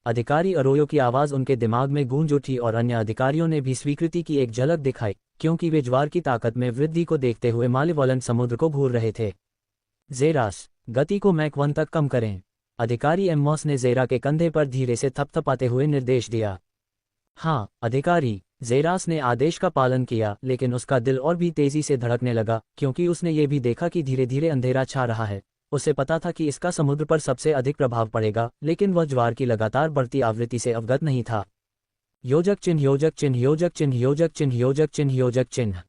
[SPEAKER 1] अधिकारी अरोयो की आवाज़ उनके दिमाग में गूंज उठी और अन्य अधिकारियों ने भी स्वीकृति की एक झलक दिखाई, क्योंकि वे ज्वार की ताकत में वृद्धि को देखते हुए मालेवोलेंट समुद्र को घूर रहे थे। ज़ेरास, गति को मैक 1 तक कम करें, अधिकारी एम्मॉस ने ज़ेरा के कंधे पर धीरे से थपथपाते हुए निर्देश दिया। हाँ, अधिकारी, ज़ेरास ने आदेश का पालन किया, लेकिन उसका दिल और भी तेजी से धड़कने लगा, क्योंकि उसने ये भी देखा कि धीरे धीरे अंधेरा छा रहा है। उसे पता था कि इसका समुद्र पर सबसे अधिक प्रभाव पड़ेगा, लेकिन वह ज्वार की लगातार बढ़ती आवृत्ति से अवगत नहीं था। योजक चिन्ह, योजक चिन्ह, योजक चिन्ह, योजक चिन्ह, योजक चिन्ह, योजक चिन्ह।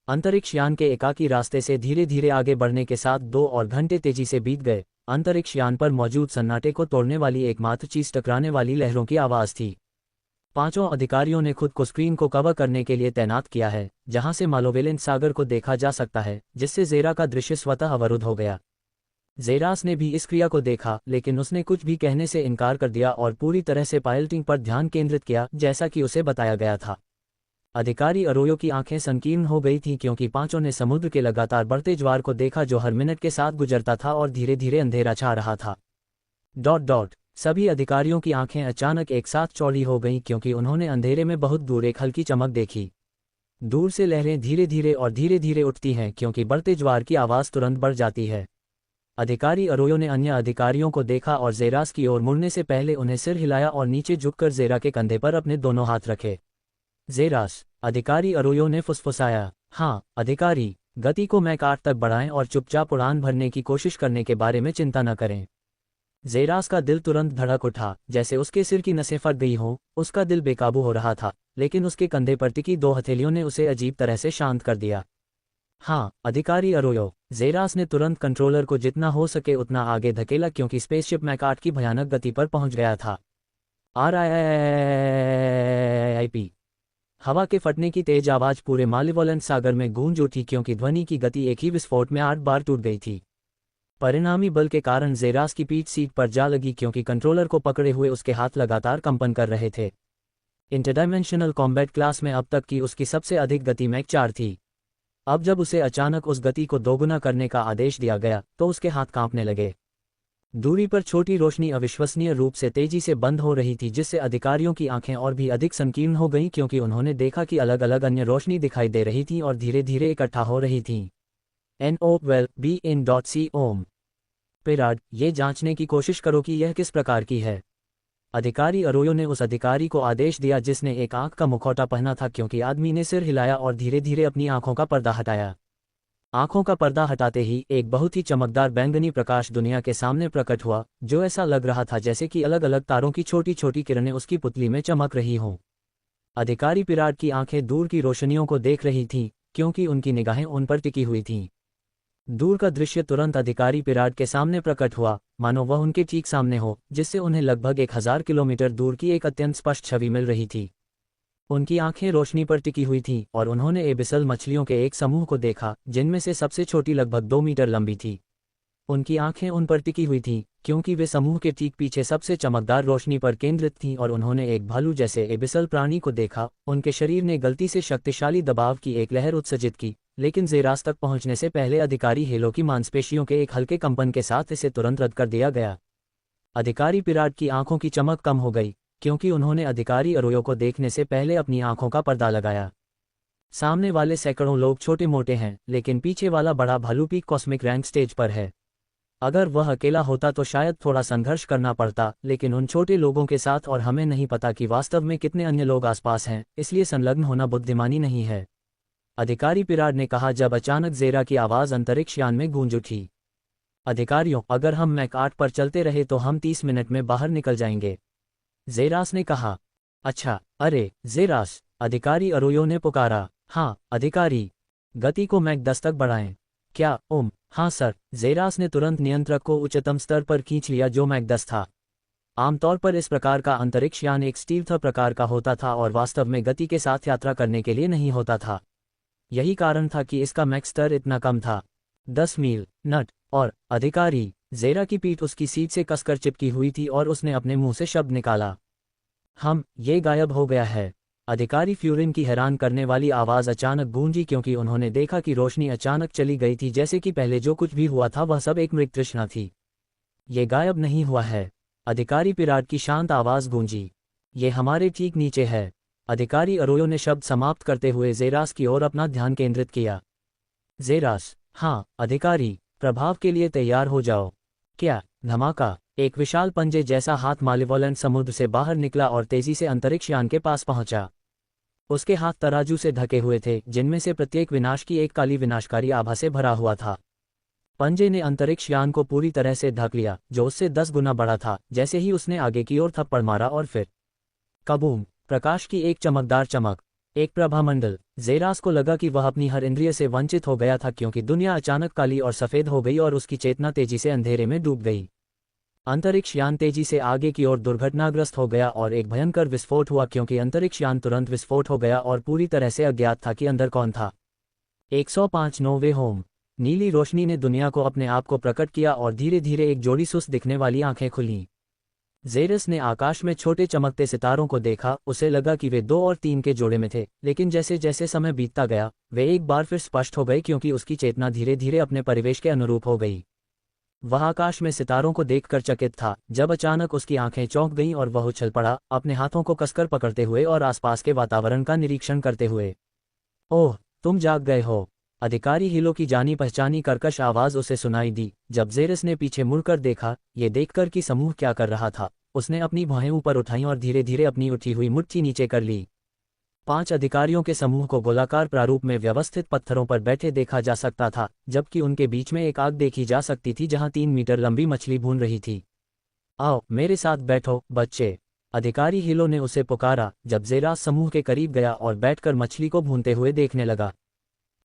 [SPEAKER 1] अंतरिक्ष यान के एकाकी रास्ते से धीरे धीरे आगे बढ़ने के साथ 2 और घंटे तेजी से बीत गए। अंतरिक्ष यान पर मौजूद सन्नाटे को तोड़ने वाली एकमात्र चीज टकराने वाली लहरों की आवाज़ थी। 5 अधिकारियों ने खुद को स्क्रीन को कवर करने के लिए तैनात किया है, जहां से मालोवेलेंट सागर को देखा जा सकता है, जिससे ज़ेरा का दृश्य स्वतः अवरुद्ध हो गया। ज़ेरास ने भी इस क्रिया को देखा, लेकिन उसने कुछ भी कहने से इनकार कर दिया और पूरी तरह से पायलटिंग पर ध्यान केंद्रित किया, जैसा कि उसे बताया गया था। अधिकारी अरोयो की आंखें संकीर्ण हो गई थीं, क्योंकि 5 ने समुद्र के लगातार बढ़ते ज्वार को देखा जो हर मिनट के साथ गुजरता था और धीरे धीरे अंधेरा छा रहा था। सभी अधिकारियों की आंखें अचानक एक साथ चौड़ी हो गईं, क्योंकि उन्होंने अंधेरे में बहुत दूर एक हल्की चमक देखी। दूर से लहरें धीरे धीरे उठती हैं, क्योंकि बढ़ते ज्वार की आवाज़ तुरंत बढ़ जाती है। अधिकारी अरोयो ने अन्य अधिकारियों को देखा और ज़ेरास की ओर मुड़ने से पहले उन्हें सिर हिलाया और नीचे झुककर ज़ेरा के कंधे पर अपने दोनों हाथ रखे। ज़ेरास, अधिकारी अरोयो ने फुसफुसाया। हाँ, अधिकारी, गति को मैक 8 तक बढ़ाएं और चुपचाप उड़ान भरने की कोशिश करने के बारे में चिंता न करें। ज़ेरास का दिल तुरंत धड़क उठा, जैसे उसके सिर की नसें फट गई हों। उसका दिल बेकाबू हो रहा था, लेकिन उसके कंधे पर टिकी 2 हथेलियों ने उसे अजीब तरह से शांत कर दिया। हाँ, अधिकारी अरोयो, ज़ेरास ने तुरंत कंट्रोलर को जितना हो सके उतना आगे धकेला, क्योंकि स्पेसशिप मैक 8 की भयानक गति पर पहुंच गया था। RIP। हवा के फटने की तेज आवाज़ पूरे मालेवोलेंट सागर में गूंज उठी, क्योंकि ध्वनि की गति एक ही विस्फोट में 8 बार टूट गई थी। परिणामी बल के कारण ज़ेरास की पीठ सीट पर जा लगी, क्योंकि कंट्रोलर को पकड़े हुए उसके हाथ लगातार कंपन कर रहे थे। इंटरडायमेंशनल कॉम्बैट क्लास में अब तक की उसकी सबसे अधिक गति मैक 4 थी। अब जब उसे अचानक उस गति को दोगुना करने का आदेश दिया गया, तो उसके हाथ कांपने लगे। दूरी पर छोटी रोशनी अविश्वसनीय रूप से तेजी से बंद हो रही थी, जिससे अधिकारियों की आंखें और भी अधिक संकीर्ण हो गईं, क्योंकि उन्होंने देखा कि अलग अलग अन्य रोशनी दिखाई दे रही थी और धीरे धीरे इकट्ठा हो रही थीं। NO12BN.C पिराड, ये जांचने की कोशिश करो कि यह किस प्रकार की है। अधिकारी अरोयो ने उस अधिकारी को आदेश दिया जिसने एक आंख का मुखौटा पहना था, क्योंकि आदमी ने सिर हिलाया और धीरे धीरे अपनी आंखों का पर्दा हटाया। आंखों का पर्दा हटाते ही एक बहुत ही चमकदार बैंगनी प्रकाश दुनिया के सामने प्रकट हुआ, जो ऐसा लग रहा था जैसे कि अलग अलग तारों की छोटी छोटी किरणें उसकी पुतली में चमक रही हों। अधिकारी पिराड की आंखें दूर की रोशनियों को देख रही थीं, क्योंकि उनकी निगाहें उन पर टिकी हुई थीं। दूर का दृश्य तुरंत अधिकारी पिराड के सामने प्रकट हुआ, मानो वह उनके ठीक सामने हो, जिससे उन्हें लगभग 1000 किलोमीटर दूर की एक अत्यंत स्पष्ट छवि मिल रही थी। उनकी आंखें रोशनी पर टिकी हुई थीं, और उन्होंने एबिसल मछलियों के एक समूह को देखा, जिनमें से सबसे छोटी लगभग 2 मीटर लंबी थी। उनकी आंखें उन पर टिकी हुई थीं, क्योंकि वे समूह के ठीक पीछे सबसे चमकदार रोशनी पर केंद्रित थीं, और उन्होंने एक भालू जैसे एबिसल प्राणी को देखा। उनके शरीर ने गलती से शक्तिशाली दबाव की एक लहर उत्सर्जित की, लेकिन ज़ेरास तक पहुंचने से पहले अधिकारी हेलो की मांसपेशियों के एक हल्के कंपन के साथ इसे तुरंत रद्द कर दिया गया। अधिकारी पिराड की आंखों की चमक कम हो गई, क्योंकि उन्होंने अधिकारी अरोयो को देखने से पहले अपनी आंखों का पर्दा लगाया। सामने वाले सैकड़ों लोग छोटे मोटे हैं, लेकिन पीछे वाला बड़ा भालू पीक कॉस्मिक रैंक स्टेज पर है। अगर वह अकेला होता तो शायद थोड़ा संघर्ष करना पड़ता, लेकिन उन छोटे लोगों के साथ, और हमें नहीं पता कि वास्तव में कितने अन्य लोग आसपास हैं, इसलिए संलग्न होना बुद्धिमानी नहीं है, अधिकारी पिराड ने कहा, जब अचानक ज़ेरा की आवाज़ अंतरिक्ष यान में गूंज उठी। अधिकारियों, अगर हम मैक 8 पर चलते रहे तो हम 30 मिनट में बाहर निकल जाएंगे। जेरास ने कहा। अच्छा, अरे, जेरास, अधिकारी अरोयो ने पुकारा। हाँ, अधिकारी। गति को मैक 10 तक बढ़ाएं। क्या? हाँ सर। जेरास ने तुरंत नियंत्रक को उच्चतम स्तर पर खींच लिया जो मैक 10 था। आमतौर पर इस प्रकार का अंतरिक्ष यान एक स्टील्थ प्रकार का होता था और वास्तव में गति के साथ यात्रा करने के लिए नहीं होता था। यही कारण था कि इसका मैक स्तर इतना कम था। 10 मील। नट। और अधिकारी। जेरा की पीठ उसकी सीट से कसकर चिपकी हुई थी और उसने अपने मुंह से शब्द निकाला। ये गायब हो गया है। अधिकारी फ्यूरिन की हैरान करने वाली आवाज़ अचानक गूंजी क्योंकि उन्होंने देखा कि रोशनी अचानक चली गई थी, जैसे कि पहले जो कुछ भी हुआ था वह सब एक मृग तृष्णा थी। ये गायब नहीं हुआ है। अधिकारी पिराट की शांत आवाज़ गूंजी। ये हमारे ठीक नीचे है। अधिकारी अरोयो ने शब्द समाप्त करते हुए जेरास की ओर अपना ध्यान केंद्रित किया। जेरास। हाँ, अधिकारी, प्रभाव के लिए तैयार हो जाओ। क्या? धमाका। एक विशाल पंजे जैसा हाथ मालेवोलेंट समुद्र से बाहर निकला और तेजी से अंतरिक्ष यान के पास पहुंचा। उसके हाथ तराजू से ढके हुए थे, जिनमें से प्रत्येक विनाश की एक काली विनाशकारी आभा से भरा हुआ था। पंजे ने अंतरिक्ष यान को पूरी तरह से ढक लिया, जो उससे 10 गुना बड़ा था। जैसे ही उसने आगे की ओर थप्पड़ मारा और फिर कबूम! प्रकाश की एक चमकदार चमक, एक प्रभामंडल। जेरास को लगा कि वह अपनी हर इंद्रिय से वंचित हो गया था क्योंकि दुनिया अचानक काली और सफ़ेद हो गई और उसकी चेतना तेजी से अंधेरे में डूब गई। अंतरिक्ष यान तेजी से आगे की ओर दुर्घटनाग्रस्त हो गया और एक भयंकर विस्फोट हुआ क्योंकि अंतरिक्ष यान तुरंत विस्फोट हो गया और पूरी तरह से अज्ञात था कि अंदर कौन था। 105 नौवे होम। नीली रोशनी ने दुनिया को अपने आप को प्रकट किया और धीरे धीरे एक जोड़ी सुस्त दिखने वाली आंखें खुलीं। जेरस ने आकाश में छोटे चमकते सितारों को देखा। उसे लगा कि वे 2 और 3 के जोड़े में थे, लेकिन जैसे जैसे समय बीतता गया वे एक बार फिर स्पष्ट हो गए क्योंकि उसकी चेतना धीरे धीरे अपने परिवेश के अनुरूप हो गई। वह आकाश में सितारों को देखकर चकित था, जब अचानक उसकी आंखें चौंक गईं और वह उछल पड़ा, अपने हाथों को कसकर पकड़ते हुए और आसपास के वातावरण का निरीक्षण करते हुए। ओह, तुम जाग गए हो। अधिकारी हिलो की जानी पहचानी कर्कश आवाज़ उसे सुनाई दी। जब जेरस ने पीछे मुड़कर देखा, ये देखकर कि समूह क्या कर रहा था, उसने अपनी भौहें ऊपर उठाईं और धीरे धीरे अपनी उठी हुई मुट्ठी नीचे कर ली। 5 अधिकारियों के समूह को गोलाकार प्रारूप में व्यवस्थित पत्थरों पर बैठे देखा जा सकता था, जबकि उनके बीच में एक आग देखी जा सकती थी जहां 3 मीटर लंबी मछली भून रही थी। आओ मेरे साथ बैठो, बच्चे। अधिकारी हिलो ने उसे पुकारा जब जेरास समूह के करीब गया और बैठकर मछली को भूनते हुए देखने लगा।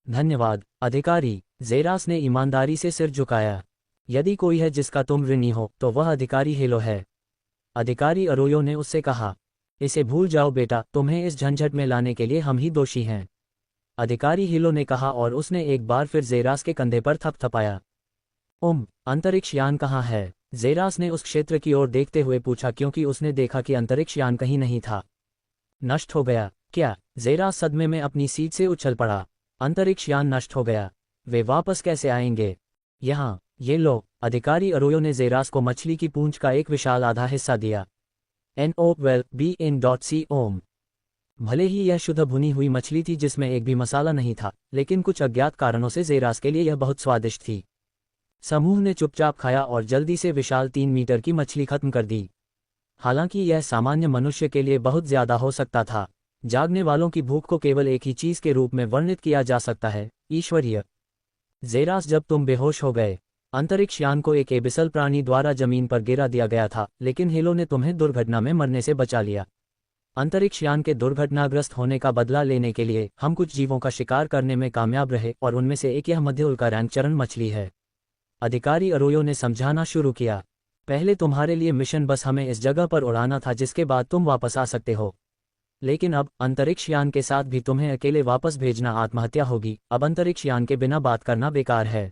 [SPEAKER 1] धन्यवाद, अधिकारी। जेरास ने ईमानदारी से सिर झुकाया। यदि कोई है जिसका तुम ऋणी हो तो वह अधिकारी हिलो है। अधिकारी अरोयो ने उससे कहा। इसे भूल जाओ बेटा, तुम्हें इस झंझट में लाने के लिए हम ही दोषी हैं, अधिकारी हिलो ने कहा और उसने एक बार फिर जेरास के कंधे पर थपथपाया। अंतरिक्ष यान कहाँ है? जेरास ने उस क्षेत्र की ओर देखते हुए पूछा क्योंकि उसने देखा कि अंतरिक्ष यान कहीं नहीं था। नष्ट हो गया क्या? जेरास सदमे में अपनी सीट से उछल पड़ा। अंतरिक्ष यान नष्ट हो गया? वे वापस कैसे आएंगे? यहाँ, ये लो। अधिकारी अरोयो ने जेरास को मछली की पूंछ का एक विशाल आधा हिस्सा दिया। NO12BN.C भले ही यह शुद्ध भुनी हुई मछली थी जिसमें एक भी मसाला नहीं था, लेकिन कुछ अज्ञात कारणों से जेरास के लिए यह बहुत स्वादिष्ट थी। समूह ने चुपचाप खाया और जल्दी से विशाल 3 मीटर की मछली खत्म कर दी। हालांकि यह सामान्य मनुष्य के लिए बहुत ज्यादा हो सकता था। जागने वालों की भूख को केवल एक ही चीज के रूप में वर्णित किया जा सकता है, ईश्वरीय। जेरास, जब तुम बेहोश हो गए, अंतरिक्ष यान को एक एबिसल प्राणी द्वारा जमीन पर गिरा दिया गया था, लेकिन हिलो ने तुम्हें दुर्घटना में मरने से बचा लिया। अंतरिक्ष यान के दुर्घटनाग्रस्त होने का बदला लेने के लिए हम कुछ जीवों का शिकार करने में कामयाब रहे और उनमें से एक यह मध्य उल्का चरण मछली है। अधिकारी अरोयो ने समझाना शुरू किया। पहले तुम्हारे लिए मिशन बस हमें इस जगह पर उड़ाना था जिसके बाद तुम वापस आ सकते हो, लेकिन अब अंतरिक्ष यान के साथ भी तुम्हें अकेले वापस भेजना आत्महत्या होगी। अब अंतरिक्ष यान के बिना बात करना बेकार है,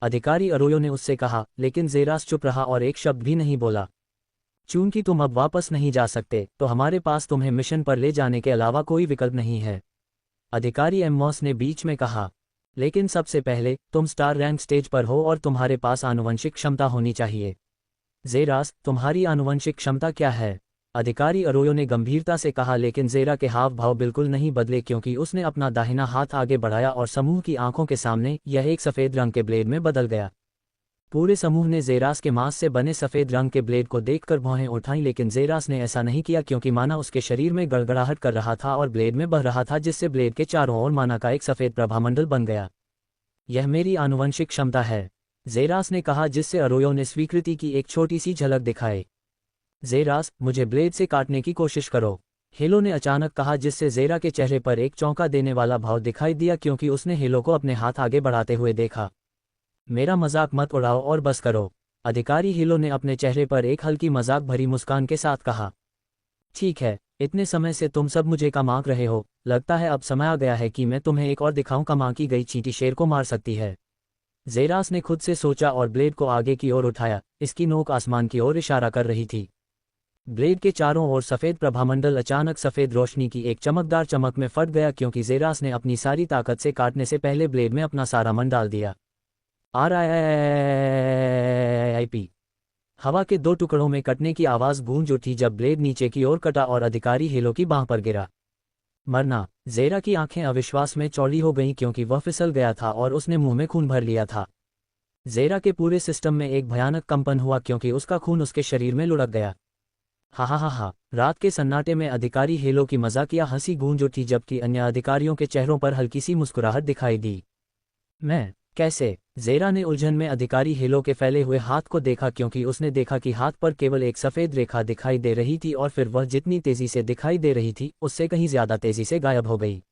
[SPEAKER 1] अधिकारी अरोयो ने उससे कहा, लेकिन जेरास चुप रहा और एक शब्द भी नहीं बोला। चूंकि तुम अब वापस नहीं जा सकते, तो हमारे पास तुम्हें मिशन पर ले जाने के अलावा कोई विकल्प नहीं है, अधिकारी एमॉस ने बीच में कहा। लेकिन सबसे पहले, तुम स्टार रैंक स्टेज पर हो और तुम्हारे पास आनुवंशिक क्षमता होनी चाहिए। जेरास, तुम्हारी आनुवंशिक क्षमता क्या है? अधिकारी अरोयो ने गंभीरता से कहा, लेकिन जेरा के हाव भाव बिल्कुल नहीं बदले क्योंकि उसने अपना दाहिना हाथ आगे बढ़ाया और समूह की आंखों के सामने यह एक सफ़ेद रंग के ब्लेड में बदल गया। पूरे समूह ने जेरास के मांस से बने सफ़ेद रंग के ब्लेड को देखकर भौहें उठाईं, लेकिन जेरास ने ऐसा नहीं किया क्योंकि माना उसके शरीर में गड़गड़ाहट कर रहा था और ब्लेड में बह रहा था, जिससे ब्लेड के चारों ओर माना का एक सफ़ेद प्रभामंडल बन गया। यह मेरी आनुवंशिक क्षमता है, जेरास ने कहा, जिससे अरोयो ने स्वीकृति की एक छोटी सी झलक दिखाई। ज़ेरास, मुझे ब्लेड से काटने की कोशिश करो, हेलो ने अचानक कहा, जिससे ज़ेरा के चेहरे पर एक चौंका देने वाला भाव दिखाई दिया क्योंकि उसने हेलो को अपने हाथ आगे बढ़ाते हुए देखा। मेरा मजाक मत उड़ाओ और बस करो, अधिकारी हेलो ने अपने चेहरे पर एक हल्की मजाक भरी मुस्कान के साथ कहा। ठीक है, इतने समय से तुम सब मुझे काम आंक रहे हो, लगता है अब समय आ गया है कि मैं तुम्हें एक और दिखाऊं कम आंकी गई चींटी शेर को मार सकती है। ज़ेरास ने खुद से सोचा और ब्लेड को आगे की ओर उठाया, इसकी नोक आसमान की ओर इशारा कर रही थी। ब्लेड के चारों ओर सफ़ेद प्रभामंडल अचानक सफ़ेद रोशनी की एक चमकदार चमक में फट गया क्योंकि ज़ेरास ने अपनी सारी ताकत से काटने से पहले ब्लेड में अपना सारा मन डाल दिया। RIP। हवा के दो टुकड़ों में कटने की आवाज़ गूंज उठी जब ब्लेड नीचे की ओर कटा और अधिकारी हेलो की बांह पर गिरा। मरना। ज़ेरा की आंखें अविश्वास में चौड़ी हो गईं क्योंकि वह फिसल गया था और उसने मुंह में खून भर लिया था। ज़ेरा के पूरे सिस्टम में एक भयानक कंपन हुआ क्योंकि उसका खून उसके शरीर में लुढ़क गया। हा हा हा हा। रात के सन्नाटे में अधिकारी हेलो की मजाकिया हंसी गूंज उठी जबकि अन्य अधिकारियों के चेहरों पर हल्की सी मुस्कुराहट दिखाई दी। मैं कैसे? ज़ेरा ने उलझन में अधिकारी हेलो के फैले हुए हाथ को देखा क्योंकि उसने देखा कि हाथ पर केवल एक सफ़ेद रेखा दिखाई दे रही थी और फिर वह जितनी तेज़ी से दिखाई दे रही थी उससे कहीं ज़्यादा तेज़ी से गायब हो गई।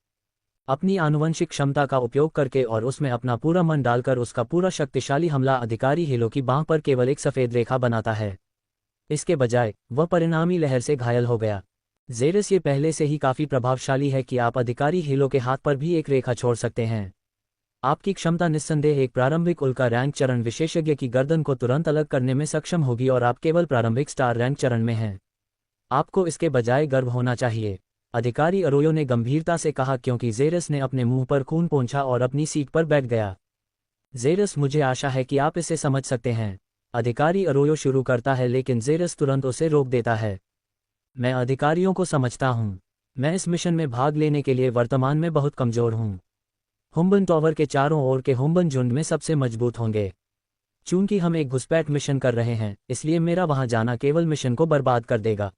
[SPEAKER 1] अपनी आनुवंशिक क्षमता का उपयोग करके और उसमें अपना पूरा मन डालकर उसका पूरा शक्तिशाली हमला अधिकारी हेलो की बांह पर केवल एक सफ़ेद रेखा बनाता है। इसके बजाय वह परिणामी लहर से घायल हो गया। ज़ेरस, ये पहले से ही काफ़ी प्रभावशाली है कि आप अधिकारी हेलो के हाथ पर भी एक रेखा छोड़ सकते हैं। आपकी क्षमता निस्संदेह एक प्रारंभिक उल्का रैंक चरण विशेषज्ञ की गर्दन को तुरंत अलग करने में सक्षम होगी और आप केवल प्रारंभिक स्टार रैंक चरण में हैं। आपको इसके बजाय गर्व होना चाहिए, अधिकारी अरोयो ने गंभीरता से कहा क्योंकि ज़ेरस ने अपने मुंह पर खून पोंछा और अपनी सीट पर बैठ गया। ज़ेरस, मुझे आशा है कि आप इसे समझ सकते हैं, अधिकारी अरोयो शुरू करता है लेकिन ज़ेरस तुरंत उसे रोक देता है। मैं अधिकारियों को समझता हूँ। मैं इस मिशन में भाग लेने के लिए वर्तमान में बहुत कमज़ोर हूँ। हुम्बन टॉवर के चारों ओर के हुम्बन झुंड में सबसे मजबूत होंगे। चूंकि हम एक घुसपैठ मिशन कर रहे हैं, इसलिए मेरा वहां जाना केवल मिशन को बर्बाद कर देगा।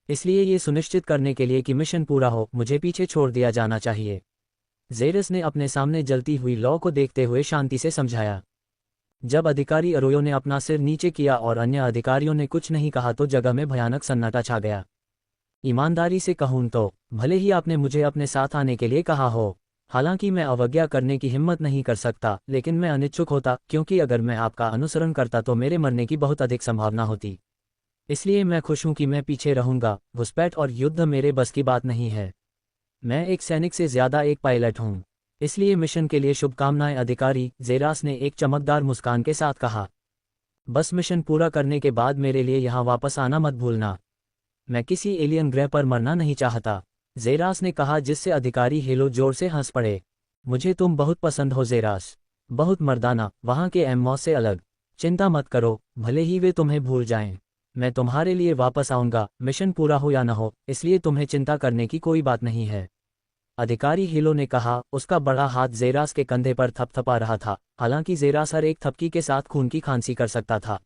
[SPEAKER 1] इसलिए ये सुनिश्चित करने के लिए कि मिशन पूरा हो, मुझे पीछे छोड़ दिया जाना चाहिए। ज़ेरस ने अपने सामने जलती हुई लौ को देखते हुए शांति से समझाया। जब अधिकारी अरोयो ने अपना सिर नीचे किया और अन्य अधिकारियों ने कुछ नहीं कहा तो जगह में भयानक सन्नाटा छा गया। ईमानदारी से कहूं तो, भले ही आपने मुझे अपने साथ आने के लिए कहा हो, हालांकि मैं अवज्ञा करने की हिम्मत नहीं कर सकता, लेकिन मैं अनिच्छुक होता क्योंकि अगर मैं आपका अनुसरण करता तो मेरे मरने की बहुत अधिक संभावना होती। इसलिए मैं खुश हूं कि मैं पीछे रहूंगा। घुसपैठ और युद्ध मेरे बस की बात नहीं है। मैं एक सैनिक से ज़्यादा एक पायलट हूं। इसलिए मिशन के लिए शुभकामनाएं अधिकारी, ज़ेरास ने एक चमकदार मुस्कान के साथ कहा। बस मिशन पूरा करने के बाद मेरे लिए यहाँ वापस आना मत भूलना। मैं किसी एलियन ग्रह पर मरना नहीं चाहता, ज़ेरास ने कहा, जिससे अधिकारी हेलो जोर से हंस पड़े। मुझे तुम बहुत पसंद हो ज़ेरास, बहुत मर्दाना, वहाँ के एमॉस से अलग। चिंता मत करो, भले ही वे तुम्हें भूल जाएं, मैं तुम्हारे लिए वापस आऊँगा, मिशन पूरा हो या न हो, इसलिए तुम्हें चिंता करने की कोई बात नहीं है, अधिकारी हेलो ने कहा। उसका बड़ा हाथ ज़ेरास के कंधे पर थपथपा रहा था, हालांकि ज़ेरास हर एक थपकी के साथ खून की खांसी कर सकता था।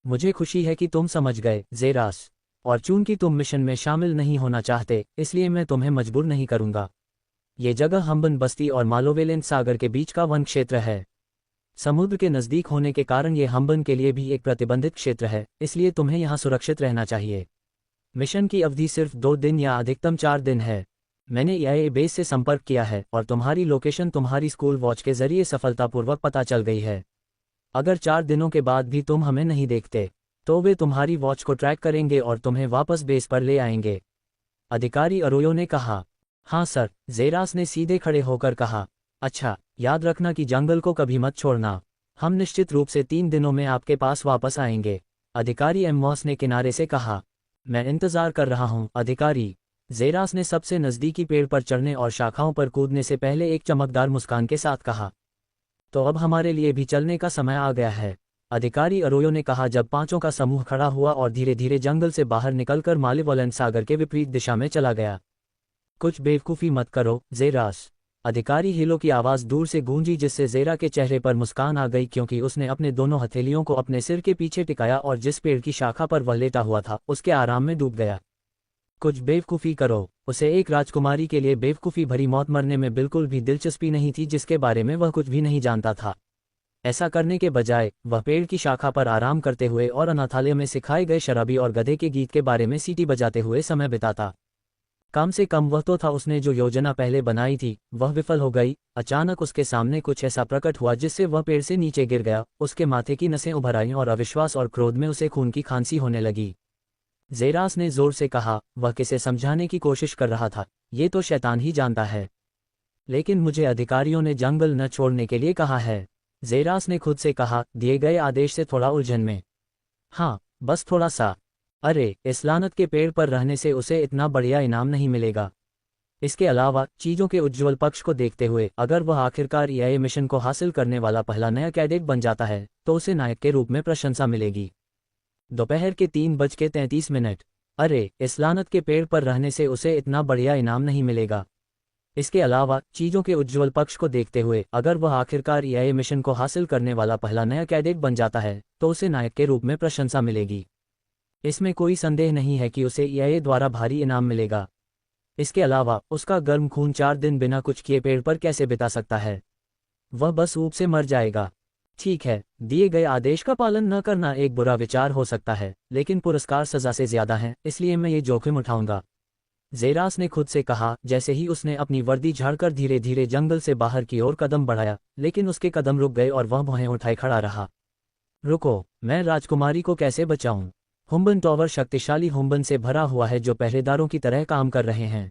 [SPEAKER 1] मुझे खुशी है कि तुम समझ गए ज़ेरास, और चूंकि तुम मिशन में शामिल नहीं होना चाहते, इसलिए मैं तुम्हें मजबूर नहीं करूंगा। ये जगह हम्बन बस्ती और मालोवेलेंट सागर के बीच का वन क्षेत्र है। समुद्र के नज़दीक होने के कारण ये हम्बन के लिए भी एक प्रतिबंधित क्षेत्र है, इसलिए तुम्हें यहाँ सुरक्षित रहना चाहिए। मिशन की अवधि सिर्फ 2 दिन या अधिकतम 4 दिन है। मैंने EIA बेस से संपर्क किया है और तुम्हारी लोकेशन तुम्हारी स्कूल वॉच के जरिए सफलतापूर्वक पता चल गई है। अगर 4 दिनों के बाद भी तुम हमें नहीं देखते तो वे तुम्हारी वॉच को ट्रैक करेंगे और तुम्हें वापस बेस पर ले आएंगे, अधिकारी अरोयो ने कहा। हाँ सर, ज़ेरास ने सीधे खड़े होकर कहा। अच्छा, याद रखना कि जंगल को कभी मत छोड़ना। हम निश्चित रूप से 3 दिनों में आपके पास वापस आएंगे, अधिकारी एमॉस ने किनारे से कहा। मैं इंतज़ार कर रहा हूँ, अधिकारी। ज़ेरास ने सबसे नज़दीकी पेड़ पर चढ़ने और शाखाओं पर कूदने से पहले एक चमकदार मुस्कान के साथ कहा। तो अब हमारे लिए भी चलने का समय आ गया है, अधिकारी अरोयो ने कहा जब पांचों का समूह खड़ा हुआ और धीरे धीरे जंगल से बाहर निकलकर मालेवोलेंट सागर के विपरीत दिशा में चला गया। कुछ बेवकूफ़ी मत करो ज़ेरास, अधिकारी हेलो की आवाज़ दूर से गूंजी, जिससे ज़ेरा के चेहरे पर मुस्कान आ गई क्योंकि उसने अपने दोनों हथेलियों को अपने सिर के पीछे टिकाया और जिस पेड़ की शाखा पर वह लेटा हुआ था उसके आराम में डूब गया। कुछ बेवकूफ़ी करो। उसे एक राजकुमारी के लिए बेवकूफ़ी भरी मौत मरने में बिल्कुल भी दिलचस्पी नहीं थी जिसके बारे में वह कुछ भी नहीं जानता था। ऐसा करने के बजाय वह पेड़ की शाखा पर आराम करते हुए और अनाथालय में सिखाए गए शराबी और गधे के गीत के बारे में सीटी बजाते हुए समय बिताता। कम से कम वह तो था, उसने जो योजना पहले बनाई थी वह विफल हो गई। अचानक उसके सामने कुछ ऐसा प्रकट हुआ जिससे वह पेड़ से नीचे गिर गया। उसके माथे की नसें उभर आईं और अविश्वास और क्रोध में उसे खून की खांसी होने लगी। ज़ेरास ने जोर से कहा, वह किसे समझाने की कोशिश कर रहा था, ये तो शैतान ही जानता है। लेकिन मुझे अधिकारियों ने जंगल न छोड़ने के लिए कहा है। ज़ेरास ने खुद से कहा, दिए गए आदेश से थोड़ा उलझन में। हाँ, बस थोड़ा सा। अरे, इस लानत के पेड़ पर रहने से उसे इतना बढ़िया इनाम नहीं मिलेगा। इसके अलावा चीज़ों के उज्ज्वल पक्ष को देखते हुए अगर वह आखिरकार EIA मिशन को हासिल करने वाला पहला नया कैडेट बन जाता है तो उसे नायक के रूप में प्रशंसा मिलेगी। दोपहर के 3:33। अरे, इस लानत के पेड़ पर रहने से उसे इतना बढ़िया इनाम नहीं मिलेगा। इसके अलावा चीज़ों के उज्ज्वल पक्ष को देखते हुए अगर वह आखिरकार EIA मिशन को हासिल करने वाला पहला नया कैडेट बन जाता है तो उसे नायक के रूप में प्रशंसा मिलेगी। इसमें कोई संदेह नहीं है कि उसे EIA द्वारा भारी इनाम मिलेगा। इसके अलावा उसका गर्म खून 4 दिन बिना कुछ किए पेड़ पर कैसे बिता सकता है? वह बस ऊब से मर जाएगा। ठीक है, दिए गए आदेश का पालन न करना एक बुरा विचार हो सकता है, लेकिन पुरस्कार सजा से ज्यादा है, इसलिए मैं ये जोखिम उठाऊंगा। ज़ेरास ने खुद से कहा, जैसे ही उसने अपनी वर्दी झाड़कर धीरे धीरे जंगल से बाहर की ओर कदम बढ़ाया, लेकिन उसके कदम रुक गए और वह भौहें उठाए खड़ा रहा। रुको, मैं राजकुमारी को कैसे बचाऊं? हुम्बन टॉवर शक्तिशाली हुम्बन से भरा हुआ है जो पहरेदारों की तरह काम कर रहे हैं।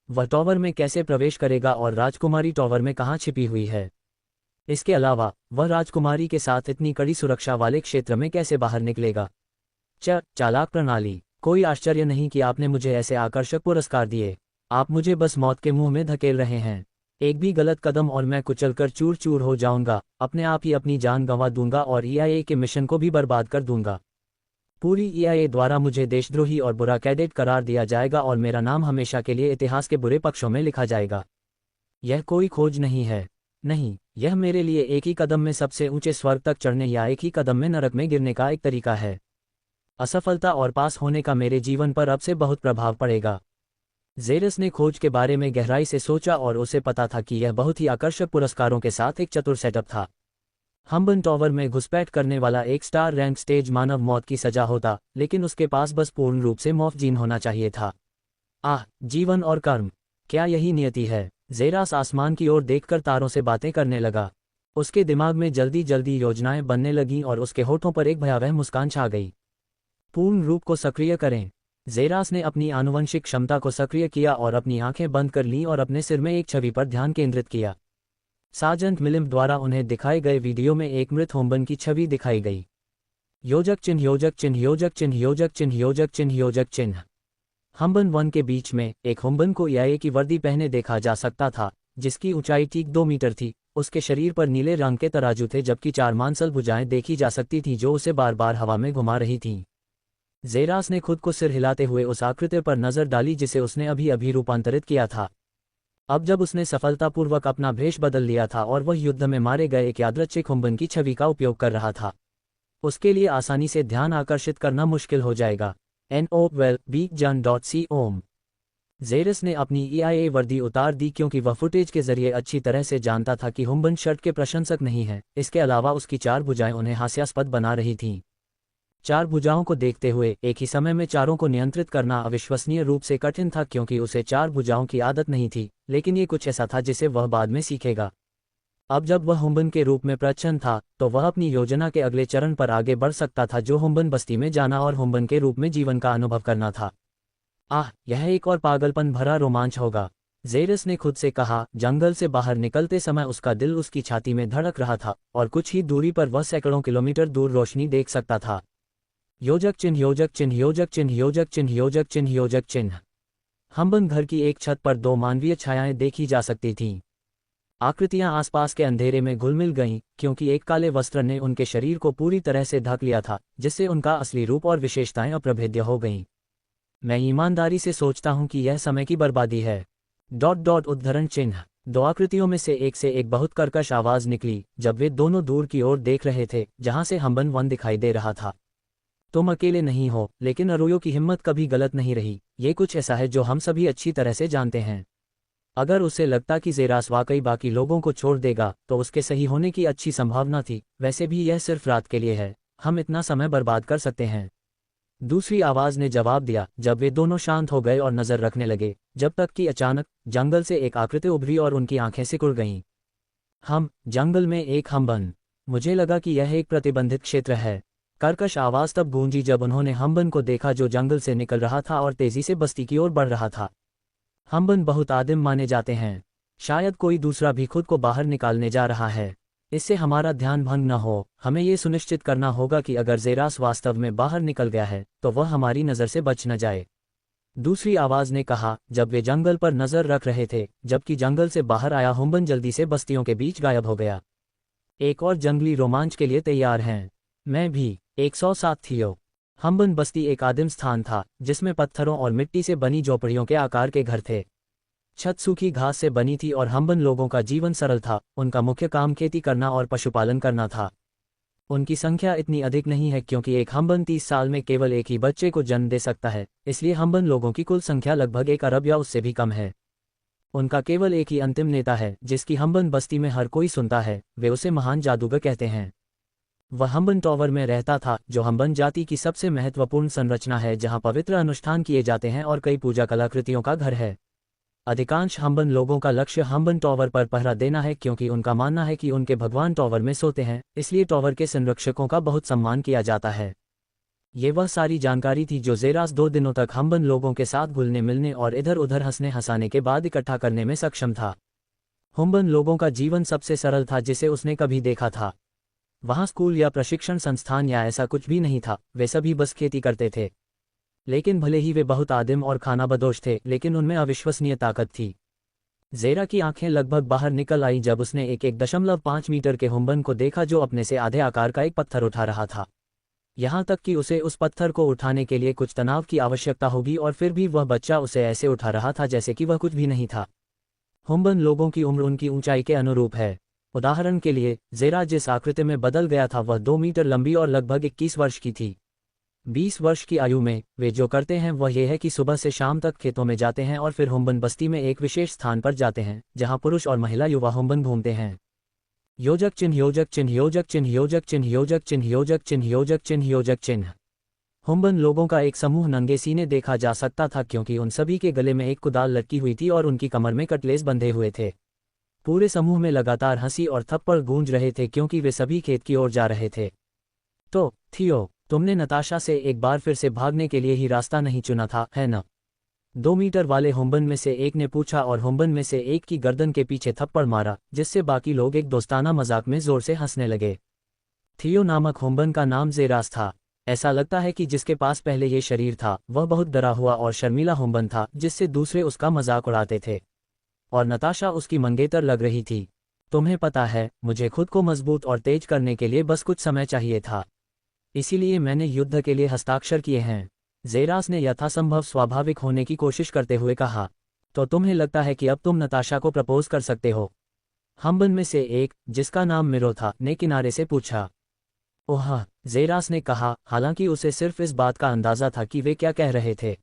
[SPEAKER 1] वह टॉवर में कैसे प्रवेश करेगा और राजकुमारी टॉवर में कहाँ छिपी हुई है? इसके अलावा वह राजकुमारी के साथ इतनी कड़ी सुरक्षा वाले क्षेत्र में कैसे बाहर निकलेगा? चालाक प्रणाली। कोई आश्चर्य नहीं कि आपने मुझे ऐसे आकर्षक पुरस्कार दिए। आप मुझे बस मौत के मुंह में धकेल रहे हैं। एक भी गलत कदम और मैं कुचलकर चूर चूर हो जाऊंगा, अपने आप ही अपनी जान गंवा दूंगा और EIA के मिशन को भी बर्बाद कर दूंगा। पूरी EIA द्वारा मुझे देशद्रोही और बुरा कैडेट करार दिया जाएगा और मेरा नाम हमेशा के लिए इतिहास के बुरे पक्षों में लिखा जाएगा। यह कोई खोज नहीं है। नहीं, यह मेरे लिए एक ही कदम में सबसे ऊंचे स्वर्ग तक चढ़ने या एक ही कदम में नरक में गिरने का एक तरीका है। असफलता और पास होने का मेरे जीवन पर अब से बहुत प्रभाव पड़ेगा। ज़ेरस ने खोज के बारे में गहराई से सोचा और उसे पता था कि यह बहुत ही आकर्षक पुरस्कारों के साथ एक चतुर सेटअप था। हम्बन टॉवर में घुसपैठ करने वाला एक स्टार रैंक स्टेज मानव मौत की सजा होता, लेकिन उसके पास बस पूर्ण रूप से मॉर्फ जीन होना चाहिए था। जीवन और कर्म, क्या यही नियति है? ज़ेरास आसमान की ओर देखकर तारों से बातें करने लगा। उसके दिमाग में जल्दी जल्दी योजनाएं बनने लगीं और उसके होठों पर एक भयावह मुस्कान छा गई। पूर्ण रूप को सक्रिय करें। ज़ेरास ने अपनी आनुवंशिक क्षमता को सक्रिय किया और अपनी आंखें बंद कर लीं और अपने सिर में एक छवि पर ध्यान केंद्रित किया। सार्जेंट मिलिम द्वारा उन्हें दिखाए गए वीडियो में एक मृत हुम्बन की छवि दिखाई गई। योजक चिन्ह योजक चिन्ह योजक चिन्ह योजक चिन्ह योजक चिन्ह योजक चिन्ह। हम्बन 1 के बीच में एक हुम्बन को EIA की वर्दी पहने देखा जा सकता था, जिसकी ऊंचाई ठीक 2 मीटर थी। उसके शरीर पर नीले रंग के तराजू थे, जबकि 4 मांसल भुजाएं देखी जा सकती थीं जो उसे बार बार हवा में घुमा रही थीं। ज़ेरास ने खुद को सिर हिलाते हुए उस आकृति पर नजर डाली जिसे उसने अभी अभी रूपांतरित किया था। अब जब उसने सफलतापूर्वक अपना भेष बदल लिया था और वह युद्ध में मारे गए एक यादृच्छिक हुम्बन की छवि का उपयोग कर रहा था, उसके लिए आसानी से ध्यान आकर्षित करना मुश्किल हो जाएगा। NOWELL-BEACON.com। ज़ेरस ने अपनी EIA वर्दी उतार दी क्योंकि वह फुटेज के जरिए अच्छी तरह से जानता था कि हुम्बन शर्ट के प्रशंसक नहीं है। इसके अलावा उसकी 4 भुजाएं उन्हें हास्यास्पद बना रही थीं। 4 भुजाओं को देखते हुए एक ही समय में चारों को नियंत्रित करना अविश्वसनीय रूप से कठिन था क्योंकि उसे 4 भुजाओं की आदत नहीं थी, लेकिन ये कुछ ऐसा था जिसे वह बाद में सीखेगा। अब जब वह हुम्बन के रूप में प्रच्छन्न था तो वह अपनी योजना के अगले चरण पर आगे बढ़ सकता था, जो हुम्बन बस्ती में जाना और हुम्बन के रूप में जीवन का अनुभव करना था। यह एक और पागलपन भरा रोमांच होगा, ज़ेरस ने खुद से कहा। जंगल से बाहर निकलते समय उसका दिल उसकी छाती में धड़क रहा था और कुछ ही दूरी पर वह सैकड़ों किलोमीटर दूर रोशनी देख सकता था। योजक चिन्ह योजक चिन्ह योजक चिन्ह योजक चिन्ह योजक चिन्ह योजक चिन्ह। हम्बन घर की एक छत पर 2 मानवीय छायाएं देखी जा सकती थीं। आकृतियां आसपास के अंधेरे में घुल-मिल गईं क्योंकि एक काले वस्त्र ने उनके शरीर को पूरी तरह से ढक लिया था, जिससे उनका असली रूप और विशेषताएं अप्रभेद्य हो गईं। मैं ईमानदारी से सोचता हूं कि यह समय की बर्बादी है। उद्धरण चिन्ह। 2 आकृतियों में से एक बहुत कर्कश आवाज निकली जब वे दोनों दूर की ओर देख रहे थे, जहां से हम्बन 1 दिखाई दे रहा था। तुम अकेले नहीं हो, लेकिन अरोयो की हिम्मत कभी गलत नहीं रही। ये कुछ ऐसा है जो हम सभी अच्छी तरह से जानते हैं। अगर उसे लगता कि जेरास वाकई बाकी लोगों को छोड़ देगा तो उसके सही होने की अच्छी संभावना थी। वैसे भी यह सिर्फ रात के लिए है, हम इतना समय बर्बाद कर सकते हैं। दूसरी आवाज ने जवाब दिया जब वे दोनों शांत हो गए और नजर रखने लगे, जब तक कि अचानक जंगल से एक आकृति उभरी और उनकी आंखें सिकुड़ गईं। जंगल में एक हम्बन। मुझे लगा कि यह एक प्रतिबंधित क्षेत्र है। कर्कश आवाज तब गूंजी जब उन्होंने हम्बन को देखा जो जंगल से निकल रहा था और तेजी से बस्ती की ओर बढ़ रहा था। हम्बन बहुत आदिम माने जाते हैं। शायद कोई दूसरा भी खुद को बाहर निकालने जा रहा है। इससे हमारा ध्यान भंग न हो। हमें ये सुनिश्चित करना होगा कि अगर जेरास वास्तव में बाहर निकल गया है तो वह हमारी नज़र से बच न जाए। दूसरी आवाज ने कहा जब वे जंगल पर नजर रख रहे थे, जबकि जंगल से बाहर आया हम्बन जल्दी से बस्तियों के बीच गायब हो गया। एक और जंगली रोमांच के लिए तैयार हैं? मैं भी। 107 थियो। हम्बन बस्ती एक आदिम स्थान था जिसमें पत्थरों और मिट्टी से बनी झोपड़ियों के आकार के घर थे। छत सूखी घास से बनी थी और हम्बन लोगों का जीवन सरल था। उनका मुख्य काम खेती करना और पशुपालन करना था। उनकी संख्या इतनी अधिक नहीं है क्योंकि एक हम्बन 30 साल में केवल एक ही बच्चे को जन्म दे सकता है, इसलिए हम्बन लोगों की कुल संख्या लगभग 1 अरब या उससे भी कम है। उनका केवल एक ही अंतिम नेता है जिसकी हम्बन बस्ती में हर कोई सुनता है, वे उसे महान जादूगर कहते हैं। वह हम्बन टॉवर में रहता था जो हम्बन जाति की सबसे महत्वपूर्ण संरचना है जहां पवित्र अनुष्ठान किए जाते हैं और कई पूजा कलाकृतियों का घर है। अधिकांश हम्बन लोगों का लक्ष्य हम्बन टॉवर पर पहरा देना है क्योंकि उनका मानना है कि उनके भगवान टॉवर में सोते हैं, इसलिए टॉवर के संरक्षकों का बहुत सम्मान किया जाता है। ये वह सारी जानकारी थी जो जेरास 2 दिनों तक हम्बन लोगों के साथ घुलने मिलने और इधर उधर हंसने हंसाने के बाद इकट्ठा करने में सक्षम था। हम्बन लोगों का जीवन सबसे सरल था जिसे उसने कभी देखा था। वहाँ स्कूल या प्रशिक्षण संस्थान या ऐसा कुछ भी नहीं था, वे सभी बस खेती करते थे। लेकिन भले ही वे बहुत आदिम और खानाबदोश थे, लेकिन उनमें अविश्वसनीय ताकत थी। जेरा की आंखें लगभग बाहर निकल आईं जब उसने एक 1.5 मीटर के हम्बन को देखा जो अपने से आधे आकार का एक पत्थर उठा रहा था। यहाँ तक कि उसे उस पत्थर को उठाने के लिए कुछ तनाव की आवश्यकता होगी और फिर भी वह बच्चा उसे ऐसे उठा रहा था जैसे कि वह कुछ भी नहीं था। हम्बन लोगों की उम्र उनकी ऊंचाई के अनुरूप है। उदाहरण के लिए, जेरा जिस आकृति में बदल गया था वह 2 मीटर लंबी और लगभग 21 वर्ष की थी। 20 वर्ष की आयु में वे जो करते हैं वह यह है कि सुबह से शाम तक खेतों में जाते हैं और फिर हम्बन बस्ती में एक विशेष स्थान पर जाते हैं जहां पुरुष और महिला युवा हम्बन घूमते हैं। योजक चिन्ह योजक चिन्ह योजक चिन्ह योजक चिन्ह योजक चिन्ह योजक चिन्ह योजक चिन्ह योजक चिन्ह। हम्बन लोगों का एक समूह नंगे सीने देखा जा सकता था क्योंकि उन सभी के गले में एक कुदाल लटकी हुई थी और उनकी कमर में कटलेस बंधे हुए थे। पूरे समूह में लगातार हंसी और थप्पड़ गूंज रहे थे क्योंकि वे सभी खेत की ओर जा रहे थे। तो थियो, तुमने नताशा से एक बार फिर से भागने के लिए ही रास्ता नहीं चुना था, है न? 2 मीटर वाले हम्बन में से एक ने पूछा और हम्बन में से एक की गर्दन के पीछे थप्पड़ मारा, जिससे बाकी लोग एक दोस्ताना मजाक में जोर से हंसने लगे। थियो नामक हम्बन का नाम जेरास था। ऐसा लगता है कि जिसके पास पहले ये शरीर था वह बहुत डरा हुआ और शर्मीला हम्बन था जिससे दूसरे उसका मजाक उड़ाते थे। और नताशा उसकी मंगेतर लग रही थी। तुम्हें पता है, मुझे खुद को मजबूत और तेज करने के लिए बस कुछ समय चाहिए था, इसीलिए मैंने युद्ध के लिए हस्ताक्षर किए हैं। जेरास ने यथासंभव स्वाभाविक होने की कोशिश करते हुए कहा। तो तुम्हें लगता है कि अब तुम नताशा को प्रपोज कर सकते हो? हम्बन में से एक, जिसका नाम मिरो था, ने किनारे से पूछा। ओह, जेरास ने कहा, हालांकि उसे सिर्फ इस बात का अंदाजा था कि वे क्या कह रहे थे।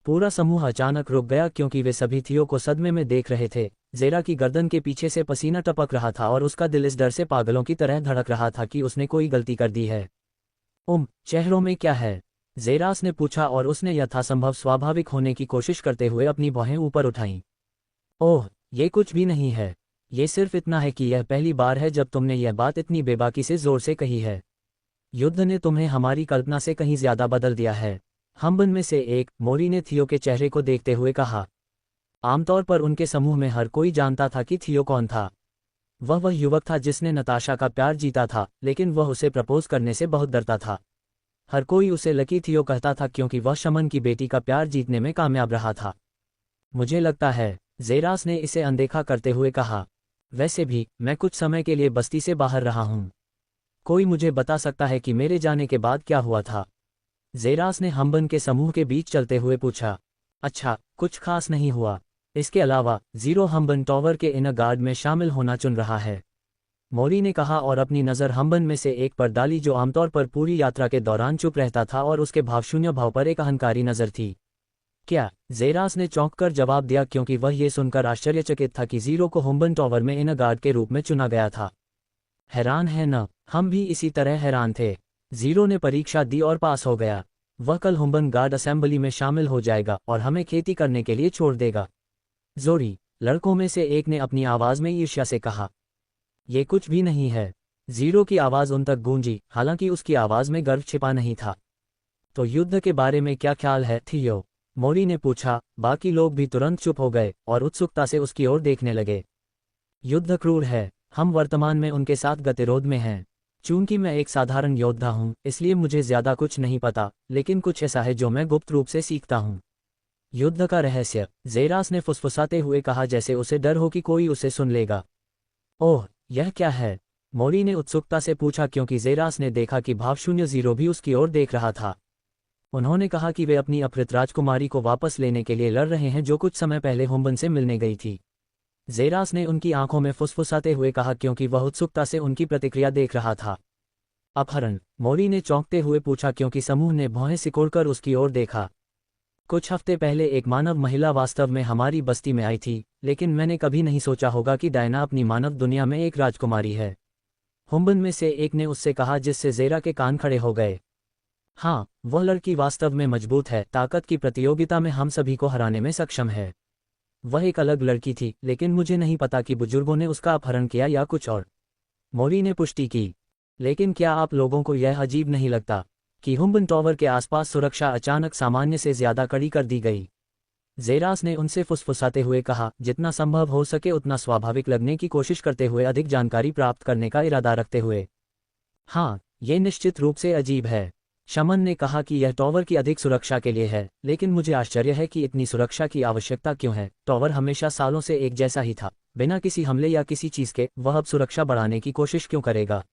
[SPEAKER 1] पूरा समूह अचानक रुक गया क्योंकि वे सभी थियो को सदमे में देख रहे थे। जेरा की गर्दन के पीछे से पसीना टपक रहा था और उसका दिल इस डर से पागलों की तरह धड़क रहा था कि उसने कोई गलती कर दी है। चेहरों में क्या है? जेरास ने पूछा और उसने यथासंभव स्वाभाविक होने की कोशिश करते हुए अपनी भौहें ऊपर उठाईं। ओह, ये कुछ भी नहीं है। ये सिर्फ इतना है कि यह पहली बार है जब तुमने यह बात इतनी बेबाकी से जोर से कही है। युद्ध ने तुम्हें हमारी कल्पना से कहीं ज्यादा बदल दिया है। हम्बन में से एक, मोरी ने थियो के चेहरे को देखते हुए कहा। आमतौर पर उनके समूह में हर कोई जानता था कि थियो कौन था। वह युवक था जिसने नताशा का प्यार जीता था, लेकिन वह उसे प्रपोज करने से बहुत डरता था। हर कोई उसे लकी थियो कहता था क्योंकि वह शमन की बेटी का प्यार जीतने में कामयाब रहा था। मुझे लगता है, जेरास ने इसे अनदेखा करते हुए कहा, वैसे भी मैं कुछ समय के लिए बस्ती से बाहर रहा हूं। कोई मुझे बता सकता है कि मेरे जाने के बाद क्या हुआ था? जेरास ने हम्बन के समूह के बीच चलते हुए पूछा। अच्छा, कुछ खास नहीं हुआ। इसके अलावा जीरो हम्बन टॉवर के इनर गार्ड में शामिल होना चुन रहा है, मोरी ने कहा और अपनी नज़र हम्बन में से एक पर डाली जो आमतौर पर पूरी यात्रा के दौरान चुप रहता था और उसके भावशून्य भाव पर एक अहंकारी नज़र थी। क्या? जेरास ने चौंक कर जवाब दिया क्योंकि वह ये सुनकर आश्चर्यचकित था कि जीरो को हुम्बन टॉवर में इन गार्ड के रूप में चुना गया था। हैरान है न? हम भी इसी तरह हैरान थे। जीरो ने परीक्षा दी और पास हो गया। वह कल हुम्बन गार्ड असेंबली में शामिल हो जाएगा और हमें खेती करने के लिए छोड़ देगा। जोरी, लड़कों में से एक ने अपनी आवाज में ईर्ष्या से कहा। ये कुछ भी नहीं है। जीरो की आवाज उन तक गूंजी, हालांकि उसकी आवाज में गर्व छिपा नहीं था। तो युद्ध के बारे में क्या ख्याल है, थियो? मोरी ने पूछा। बाकी लोग भी तुरंत चुप हो गए और उत्सुकता से उसकी ओर देखने लगे। युद्ध क्रूर है। हम वर्तमान में उनके साथ गतिरोध में हैं। चूंकि मैं एक साधारण योद्धा हूं, इसलिए मुझे ज्यादा कुछ नहीं पता, लेकिन कुछ ऐसा है जो मैं गुप्त रूप से सीखता हूं। युद्ध का रहस्य, जेरास ने फुसफुसाते हुए कहा, जैसे उसे डर हो कि कोई उसे सुन लेगा। ओह, यह क्या है? मोरी ने उत्सुकता से पूछा क्योंकि जेरास ने देखा कि भावशून्य जीरो भी उसकी ओर देख रहा था। उन्होंने कहा कि वे अपनी अपहृत राजकुमारी को वापस लेने के लिए लड़ रहे हैं जो कुछ समय पहले हुम्बन से मिलने गई थी। जेरास ने उनकी आंखों में फुसफुसाते हुए कहा क्योंकि वह उत्सुकता से उनकी प्रतिक्रिया देख रहा था। अपहरण? मोरी ने चौंकते हुए पूछा क्योंकि समूह ने भौहें सिकोड़कर उसकी ओर देखा। कुछ हफ्ते पहले एक मानव महिला वास्तव में हमारी बस्ती में आई थी, लेकिन मैंने कभी नहीं सोचा होगा कि डायना अपनी मानव दुनिया में एक राजकुमारी है। हुम्बन में से एक ने उससे कहा, जिससे जेरा के कान खड़े हो गए। हाँ, वह लड़की वास्तव में मजबूत है, ताकत की प्रतियोगिता में हम सभी को हराने में सक्षम है। वह एक अलग लड़की थी, लेकिन मुझे नहीं पता कि बुजुर्गों ने उसका अपहरण किया या कुछ और। मोरी ने पुष्टि की। लेकिन क्या आप लोगों को यह अजीब नहीं लगता कि हुम्बन टॉवर के आसपास सुरक्षा अचानक सामान्य से ज्यादा कड़ी कर दी गई? जेरास ने उनसे फुसफुसाते हुए कहा, जितना संभव हो सके उतना स्वाभाविक लगने की कोशिश करते हुए, अधिक जानकारी प्राप्त करने का इरादा रखते हुए। हाँ, ये निश्चित रूप से अजीब है। शमन ने कहा कि यह टॉवर की अधिक सुरक्षा के लिए है, लेकिन मुझे आश्चर्य है कि इतनी सुरक्षा की आवश्यकता क्यों है। टॉवर हमेशा सालों से एक जैसा ही था, बिना किसी हमले या किसी चीज के। वह अब सुरक्षा बढ़ाने की कोशिश क्यों करेगा?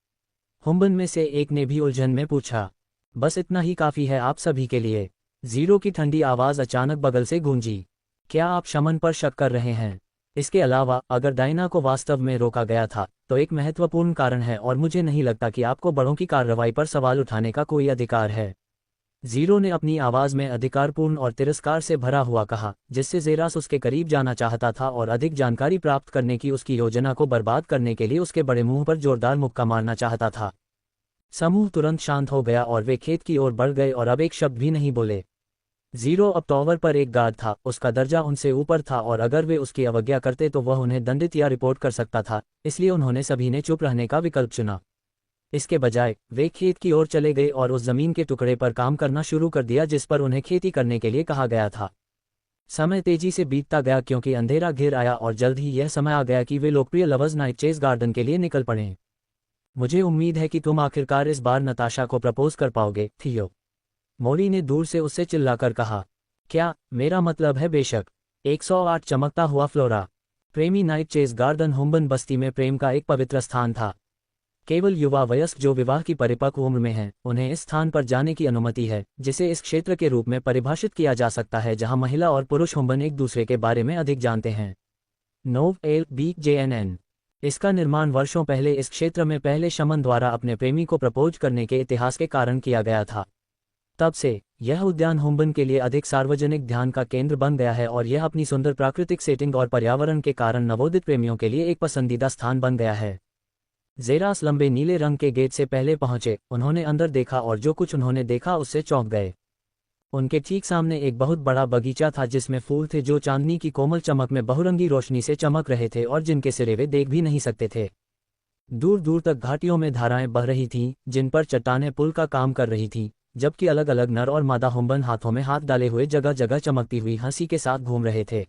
[SPEAKER 1] हुम्बन में से एक ने भी उलझन में पूछा। बस इतना ही काफी है आप सभी के लिए। जीरो की ठंडी आवाज अचानक बगल से गूंजी। क्या आप शमन पर शक कर रहे हैं? इसके अलावा, अगर डायना को वास्तव में रोका गया था, तो एक महत्वपूर्ण कारण है और मुझे नहीं लगता कि आपको बड़ों की कार्रवाई पर सवाल उठाने का कोई अधिकार है। जीरो ने अपनी आवाज में अधिकारपूर्ण और तिरस्कार से भरा हुआ कहा, जिससे जेरास उसके करीब जाना चाहता था और अधिक जानकारी प्राप्त करने की उसकी योजना को बर्बाद करने के लिए उसके बड़े मुंह पर जोरदार मुक्का मारना चाहता था। समूह तुरंत शांत हो गया और वे खेत की ओर बढ़ गए और अब एक शब्द भी नहीं बोले। जीरो अब टॉवर पर एक गार्ड था, उसका दर्जा उनसे ऊपर था और अगर वे उसकी अवज्ञा करते तो वह उन्हें दंडित या रिपोर्ट कर सकता था, इसलिए उन्होंने सभी ने चुप रहने का विकल्प चुना। इसके बजाय वे खेत की ओर चले गए और उस जमीन के टुकड़े पर काम करना शुरू कर दिया जिस पर उन्हें खेती करने के लिए कहा गया था। समय तेजी से बीतता गया क्योंकि अंधेरा घिर आया और जल्द ही यह समय आ गया कि वे लोकप्रिय लवर्स नाइट चेस गार्डन के लिए निकल पड़े। मुझे उम्मीद है कि तुम आखिरकार इस बार नताशा को प्रपोज कर पाओगे, थियो। मोरी ने दूर से उससे चिल्लाकर कहा। क्या? मेरा मतलब है बेशक। 108 चमकता हुआ फ्लोरा। प्रेमी नाइट चेस गार्डन हुम्बन बस्ती में प्रेम का एक पवित्र स्थान था। केवल युवा वयस्क जो विवाह की परिपक्व उम्र में हैं, उन्हें इस स्थान पर जाने की अनुमति है, जिसे इस क्षेत्र के रूप में परिभाषित किया जा सकता है जहां महिला और पुरुष हुम्बन एक दूसरे के बारे में अधिक जानते हैं। नोव एल बी JNN। इसका निर्माण वर्षों पहले इस क्षेत्र में पहले शमन द्वारा अपने प्रेमी को प्रपोज करने के इतिहास के कारण किया गया था। तब से यह उद्यान हुम्बन के लिए अधिक सार्वजनिक ध्यान का केंद्र बन गया है और यह अपनी सुंदर प्राकृतिक सेटिंग और पर्यावरण के कारण नवोदित प्रेमियों के लिए एक पसंदीदा स्थान बन गया है। जेरास लंबे नीले रंग के गेट से पहले पहुंचे। उन्होंने अंदर देखा और जो कुछ उन्होंने देखा उससे चौंक गए। उनके ठीक सामने एक बहुत बड़ा बगीचा था जिसमें फूल थे जो चांदनी की कोमल चमक में बहुरंगी रोशनी से चमक रहे थे और जिनके सिरे वे देख भी नहीं सकते थे। दूर दूर तक घाटियों में धाराएं बह रही थीं, जिन पर चट्टानें पुल का काम कर रही थीं, जबकि अलग अलग नर और मादा हुम्बन हाथों में हाथ डाले हुए जगह जगह चमकती हुई हंसी के साथ घूम रहे थे।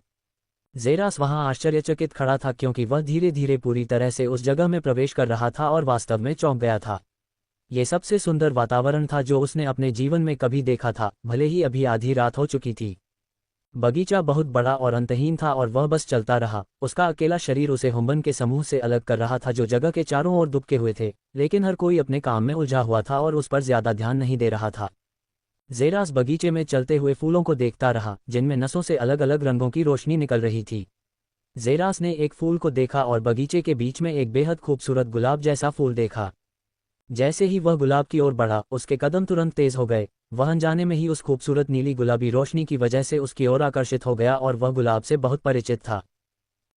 [SPEAKER 1] जेरास वहां आश्चर्यचकित खड़ा था क्योंकि वह धीरे धीरे पूरी तरह से उस जगह में प्रवेश कर रहा था और वास्तव में चौंक गया था। ये सबसे सुंदर वातावरण था जो उसने अपने जीवन में कभी देखा था, भले ही अभी आधी रात हो चुकी थी। बगीचा बहुत बड़ा और अंतहीन था और वह बस चलता रहा। उसका अकेला शरीर उसे हुम्बन के समूह से अलग कर रहा था जो जगह के चारों ओर दुबके हुए थे, लेकिन हर कोई अपने काम में उलझा हुआ था और उस पर ज्यादा ध्यान नहीं दे रहा था। जेरास बगीचे में चलते हुए फूलों को देखता रहा, जिनमें नसों से अलग अलग रंगों की रोशनी निकल रही थी। जेरास ने एक फूल को देखा और बगीचे के बीच में एक बेहद खूबसूरत गुलाब जैसा फूल देखा। जैसे ही वह गुलाब की ओर बढ़ा, उसके कदम तुरंत तेज हो गए। वह अनजाने में ही उस खूबसूरत नीली गुलाबी रोशनी की वजह से उसकी ओर आकर्षित हो गया और वह गुलाब से बहुत परिचित था।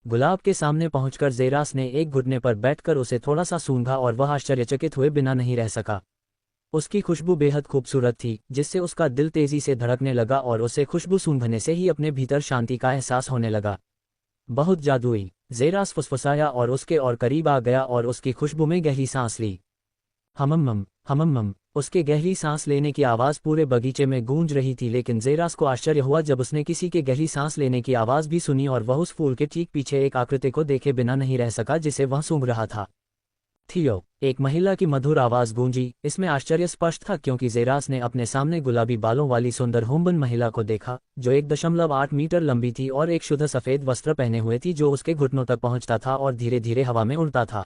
[SPEAKER 1] गुलाब के सामने पहुंचकर ज़ेरास ने एक घुटने पर बैठकर उसे थोड़ा सा सूंघा और वह आश्चर्यचकित हुए बिना नहीं रह सका। उसकी खुशबू बेहद खूबसूरत थी, जिससे उसका दिल तेजी से धड़कने लगा और उसे खुशबू सूंघने से ही अपने भीतर शांति का एहसास होने लगा। बहुत जादुई, ज़ेरास फुसफुसाया और उसके और करीब आ गया और उसकी खुशबू में गहरी सांस ली। हमम हमम, उसके गहरी सांस लेने की आवाज़ पूरे बगीचे में गूंज रही थी, लेकिन ज़ेरास को आश्चर्य हुआ जब उसने किसी के गहरी सांस लेने की आवाज़ भी सुनी और वह उस फूल के ठीक पीछे एक आकृति को देखे बिना नहीं रह सका जिसे वह सूंघ रहा था। थियो, एक महिला की मधुर आवाज़ गूंजी। इसमें आश्चर्य स्पष्ट था क्योंकि ज़ेरास ने अपने सामने गुलाबी बालों वाली सुंदर हुम्बन महिला को देखा, जो 1.8 मीटर लंबी थी और एक शुद्ध सफ़ेद वस्त्र पहने हुए थी जो उसके घुटनों तक पहुंचता था और धीरे धीरे हवा में उड़ता था।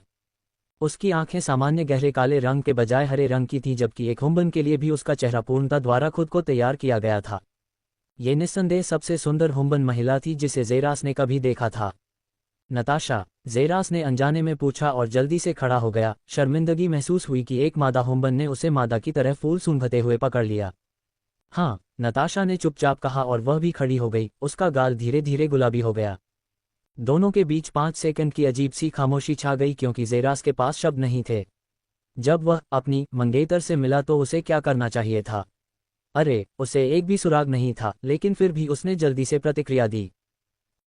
[SPEAKER 1] उसकी आंखें सामान्य गहरे काले रंग के बजाय हरे रंग की थीं, जबकि एक हुम्बन के लिए भी उसका चेहरा पूर्णता द्वारा खुद को तैयार किया गया था। ये निस्संदेह सबसे सुंदर हुम्बन महिला थी जिसे ज़ेरास ने कभी देखा था। नताशा, ज़ेरास ने अनजाने में पूछा और जल्दी से खड़ा हो गया। शर्मिंदगी महसूस हुई कि एक मादा हुम्बन ने उसे मादा की तरह फूल सूंघते हुए पकड़ लिया। हाँ, नताशा ने चुपचाप कहा और वह भी खड़ी हो गई। उसका गाल धीरे धीरे गुलाबी हो गया। दोनों के बीच 5 सेकंड की अजीब सी खामोशी छा गई क्योंकि ज़ेरास के पास शब्द नहीं थे। जब वह अपनी मंगेतर से मिला तो उसे क्या करना चाहिए था? अरे, उसे एक भी सुराग नहीं था, लेकिन फिर भी उसने जल्दी से प्रतिक्रिया दी।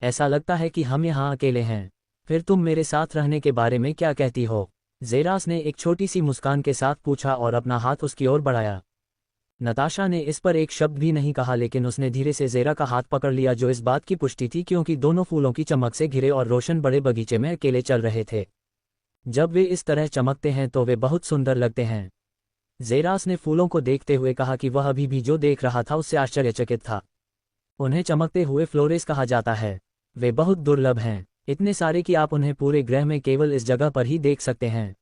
[SPEAKER 1] ऐसा लगता है कि हम यहाँ अकेले हैं। फिर तुम मेरे साथ रहने के बारे में क्या कहती हो? ज़ेरास ने एक छोटी सी मुस्कान के साथ पूछा और अपना हाथ उसकी ओर बढ़ाया। नताशा ने इस पर एक शब्द भी नहीं कहा, लेकिन उसने धीरे से ज़ेरा का हाथ पकड़ लिया, जो इस बात की पुष्टि थी क्योंकि दोनों फूलों की चमक से घिरे और रोशन बड़े बगीचे में अकेले चल रहे थे। जब वे इस तरह चमकते हैं तो वे बहुत सुंदर लगते हैं। ज़ेरास ने फूलों को देखते हुए कहा कि वह अभी भी जो देख रहा था उससे आश्चर्यचकित था। उन्हें चमकते हुए फ्लोरेस कहा जाता है। वे बहुत दुर्लभ हैं, इतने सारे कि आप उन्हें पूरे ग्रह में केवल इस जगह पर ही देख सकते हैं।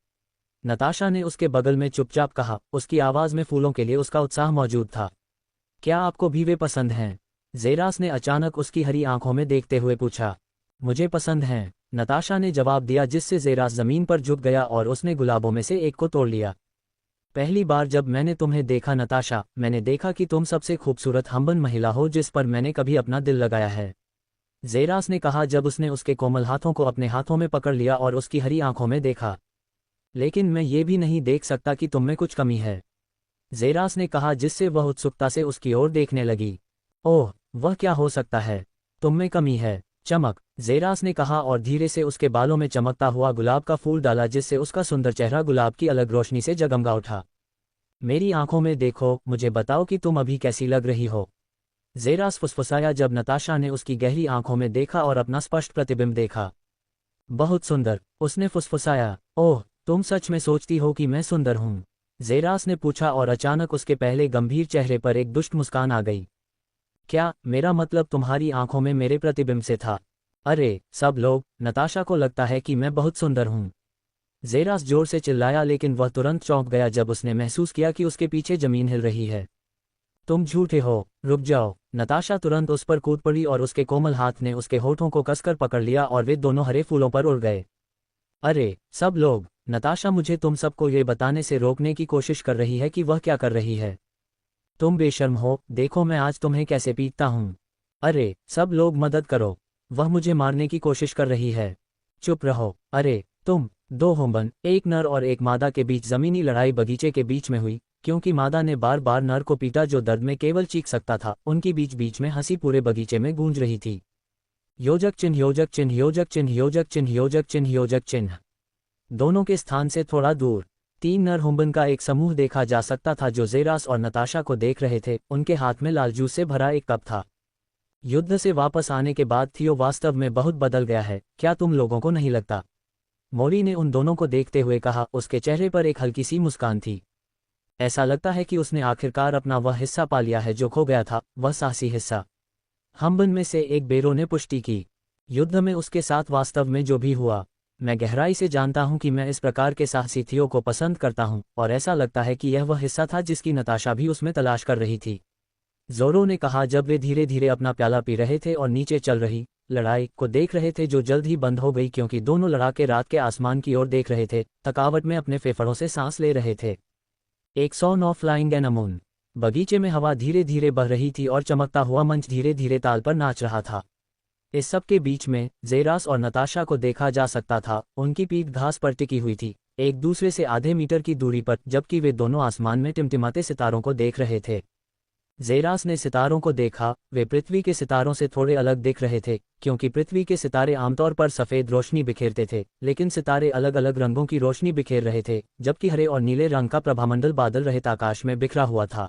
[SPEAKER 1] नताशा ने उसके बगल में चुपचाप कहा। उसकी आवाज़ में फूलों के लिए उसका उत्साह मौजूद था। क्या आपको भी वे पसंद हैं? ज़ेरास ने अचानक उसकी हरी आंखों में देखते हुए पूछा। मुझे पसंद हैं, नताशा ने जवाब दिया, जिससे ज़ेरास ज़मीन पर झुक गया और उसने गुलाबों में से एक को तोड़ लिया। पहली बार जब मैंने तुम्हें देखा नताशा, मैंने देखा कि तुम सबसे खूबसूरत हम्बन महिला हो जिस पर मैंने कभी अपना दिल लगाया है, ज़ेरास ने कहा जब उसने उसके कोमल हाथों को अपने हाथों में पकड़ लिया और उसकी हरी आंखों में देखा। लेकिन मैं ये भी नहीं देख सकता कि तुम में कुछ कमी है, ज़ेरास ने कहा, जिससे वह उत्सुकता से उसकी ओर देखने लगी। ओह, वह क्या हो सकता है? तुम में कमी है? चमक, ज़ेरास ने कहा और धीरे से उसके बालों में चमकता हुआ गुलाब का फूल डाला, जिससे उसका सुंदर चेहरा गुलाब की अलग रोशनी से जगमगा उठा। मेरी आंखों में देखो, मुझे बताओ कि तुम अभी कैसी लग रही हो, ज़ेरास फुसफुसाया जब नताशा ने उसकी गहरी आंखों में देखा और अपना स्पष्ट प्रतिबिंब देखा। बहुत सुंदर, उसने फुसफुसाया। ओह, तुम सच में सोचती हो कि मैं सुंदर हूँ? ज़ेरास ने पूछा और अचानक उसके पहले गंभीर चेहरे पर एक दुष्ट मुस्कान आ गई। क्या मेरा मतलब तुम्हारी आंखों में मेरे प्रतिबिंब से था? अरे सब लोग, नताशा को लगता है कि मैं बहुत सुंदर हूँ, ज़ेरास जोर से चिल्लाया, लेकिन वह तुरंत चौंक गया जब उसने महसूस किया कि उसके पीछे जमीन हिल रही है। तुम झूठे हो, रुक जाओ, नताशा तुरंत उस पर कूद पड़ी और उसके कोमल हाथ ने उसके होठों को कसकर पकड़ लिया और वे दोनों हरे फूलों पर उड़ गए। अरे सब लोग, नताशा मुझे तुम सबको ये बताने से रोकने की कोशिश कर रही है कि वह क्या कर रही है। तुम बेशर्म हो, देखो मैं आज तुम्हें कैसे पीटता हूँ। अरे सब लोग मदद करो, वह मुझे मारने की कोशिश कर रही है। चुप रहो। अरे तुम, दो हुम्बन, एक नर और एक मादा के बीच ज़मीनी लड़ाई बगीचे के बीच में हुई, क्योंकि मादा ने बार बार नर को पीटा जो दर्द में केवल चीख सकता था। उनकी बीच बीच में हंसी पूरे बगीचे में गूंज रही थी। योजक चिन्ह, योजक चिन्ह, योजक चिन्ह, योजक चिन्ह, योजक चिन्ह, योजक चिन्ह। दोनों के स्थान से थोड़ा दूर 3 नर हुम्बन का एक समूह देखा जा सकता था जो ज़ेरास और नताशा को देख रहे थे। उनके हाथ में लाल जूस से भरा एक कप था। युद्ध से वापस आने के बाद थियो वास्तव में बहुत बदल गया है, क्या तुम लोगों को नहीं लगता? मोरी ने उन दोनों को देखते हुए कहा। उसके चेहरे पर एक हल्की सी मुस्कान थी। ऐसा लगता है कि उसने आखिरकार अपना वह हिस्सा पा लिया है जो खो गया था, वह साहसी हिस्सा। हम्बन में से एक बेरो ने पुष्टि की। युद्ध में उसके साथ वास्तव में जो भी हुआ, मैं गहराई से जानता हूं कि मैं इस प्रकार के साहसी थियो को पसंद करता हूं, और ऐसा लगता है कि यह वह हिस्सा था जिसकी नताशा भी उसमें तलाश कर रही थी। जोरो ने कहा जब वे धीरे धीरे अपना प्याला पी रहे थे और नीचे चल रही लड़ाई को देख रहे थे जो जल्द ही बंद हो गई क्योंकि दोनों लड़ाके रात के आसमान की ओर देख रहे थे, थकावट में अपने फेफड़ों से सांस ले रहे थे। 109 फ्लाइंग एन अमून। बगीचे में हवा धीरे धीरे बह रही थी और चमकता हुआ मंच धीरे धीरे ताल पर नाच रहा था। इस सब के बीच में जेरास और नताशा को देखा जा सकता था। उनकी पीठ घास पर टिकी हुई थी, एक दूसरे से आधे मीटर की दूरी पर, जबकि वे दोनों आसमान में टिमटिमाते सितारों को देख रहे थे। जेरास ने सितारों को देखा, वे पृथ्वी के सितारों से थोड़े अलग दिख रहे थे, क्योंकि पृथ्वी के सितारे आमतौर पर सफ़ेद रोशनी बिखेरते थे, लेकिन सितारे अलग अलग रंगों की रोशनी बिखेर रहे थे, जबकि हरे और नीले रंग का प्रभामंडल बादल रहित आकाश में बिखरा हुआ था।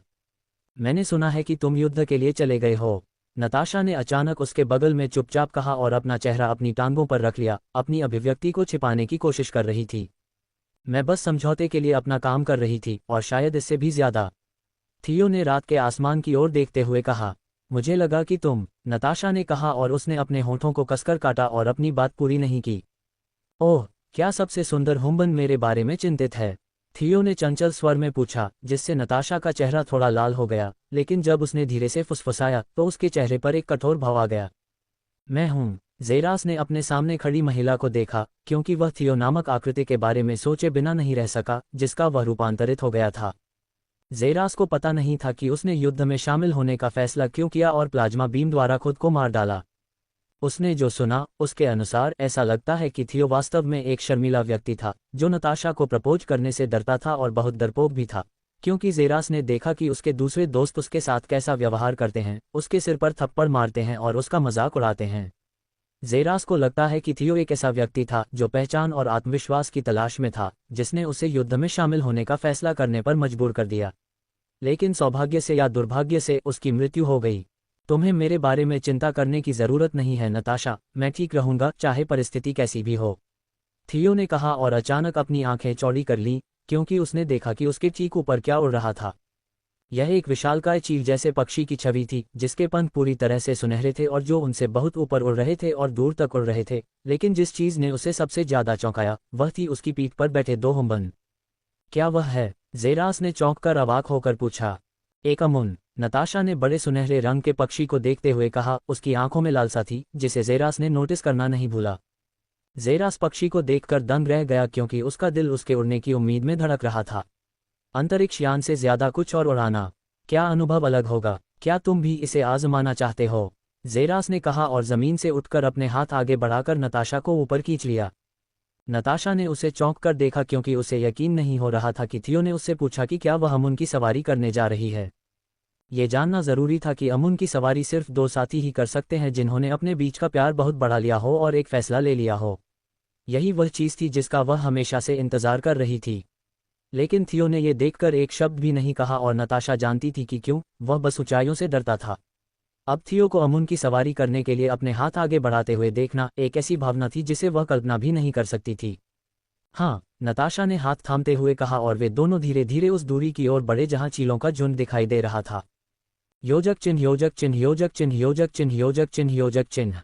[SPEAKER 1] मैंने सुना है कि तुम युद्ध के लिए चले गए हो, नताशा ने अचानक उसके बगल में चुपचाप कहा और अपना चेहरा अपनी टांगों पर रख लिया, अपनी अभिव्यक्ति को छिपाने की कोशिश कर रही थी। मैं बस समझौते के लिए अपना काम कर रही थी, और शायद इससे भी ज्यादा। थियो ने रात के आसमान की ओर देखते हुए कहा। मुझे लगा कि तुम, नताशा ने कहा और उसने अपने होठों को कसकर काटा और अपनी बात पूरी नहीं की। ओह, क्या सबसे सुंदर हुम्बन मेरे बारे में चिंतित है? थियो ने चंचल स्वर में पूछा, जिससे नताशा का चेहरा थोड़ा लाल हो गया, लेकिन जब उसने धीरे से फुसफुसाया तो उसके चेहरे पर एक कठोर भाव आ गया। मैं हूँ। जेरास ने अपने सामने खड़ी महिला को देखा, क्योंकि वह थियो नामक आकृति के बारे में सोचे बिना नहीं रह सका, जिसका वह रूपांतरित हो गया था। जेरास को पता नहीं था कि उसने युद्ध में शामिल होने का फैसला क्यों किया और प्लाज्मा बीम द्वारा खुद को मार डाला। उसने जो सुना, उसके अनुसार ऐसा लगता है कि थियो वास्तव में एक शर्मीला व्यक्ति था, जो नताशा को प्रपोज करने से डरता था और बहुत डरपोक भी था, क्योंकि जेरास ने देखा कि उसके दूसरे दोस्त उसके साथ कैसा व्यवहार करते हैं, उसके सिर पर थप्पड़ मारते हैं और उसका मजाक उड़ाते हैं। जेरास को लगता है कि थियो एक ऐसा व्यक्ति था जो पहचान और आत्मविश्वास की तलाश में था, जिसने उसे युद्ध में शामिल होने का फैसला करने पर मजबूर कर दिया। लेकिन सौभाग्य से या दुर्भाग्य से उसकी मृत्यु हो गई। तुम्हें मेरे बारे में चिंता करने की जरूरत नहीं है नताशा, मैं ठीक रहूंगा चाहे परिस्थिति कैसी भी हो, थियो ने कहा और अचानक अपनी आंखें चौड़ी कर लीं, क्योंकि उसने देखा कि उसके चीक ऊपर क्या उड़ रहा था। यह एक विशालकाय चील जैसे पक्षी की छवि थी, जिसके पंख पूरी तरह से सुनहरे थे और जो उनसे बहुत ऊपर उड़ रहे थे और दूर तक उड़ रहे थे। लेकिन जिस चीज ने उसे सबसे ज्यादा चौंकाया वह थी उसकी पीठ पर बैठे दो हुम्बन। क्या वह है? जेरास ने चौंक कर अवाक होकर पूछा। एक अमुन, नताशा ने बड़े सुनहरे रंग के पक्षी को देखते हुए कहा। उसकी आंखों में लालसा थी, जिसे जेरास ने नोटिस करना नहीं भूला। जेरास पक्षी को देखकर दंग रह गया, क्योंकि उसका दिल उसके उड़ने की उम्मीद में धड़क रहा था। अंतरिक्ष यान से ज्यादा कुछ और उड़ाना, क्या अनुभव अलग होगा? क्या तुम भी इसे आजमाना चाहते हो? जेरास ने कहा और जमीन से उठकर अपने हाथ आगे बढ़ाकर नताशा को ऊपर खींच लिया। नताशा ने उसे चौंक कर देखा, क्योंकि उसे यकीन नहीं हो रहा था कि थियो ने उससे पूछा कि क्या वह अमुन की सवारी करने जा रही है। ये जानना जरूरी था कि अमुन की सवारी सिर्फ दो साथी ही कर सकते हैं जिन्होंने अपने बीच का प्यार बहुत बढ़ा लिया हो और एक फैसला ले लिया हो। यही वह चीज थी जिसका वह हमेशा से इंतजार कर रही थी। लेकिन थियो ने यह देखकर एक शब्द भी नहीं कहा और नताशा जानती थी कि क्यों। वह बस ऊंचाइयों से डरता था। अब थियो को अमुन की सवारी करने के लिए अपने हाथ आगे बढ़ाते हुए देखना एक ऐसी भावना थी जिसे वह कल्पना भी नहीं कर सकती थी। हाँ, नताशा ने हाथ थामते हुए कहा और वे दोनों धीरे धीरे उस दूरी की ओर बढ़े जहां चीलों का झुंड दिखाई दे रहा था। योजक चिन्ह, योजक चिन्ह, योजक चिन्ह, योजक चिन्ह, योजक चिन्ह, योजक चिन्ह।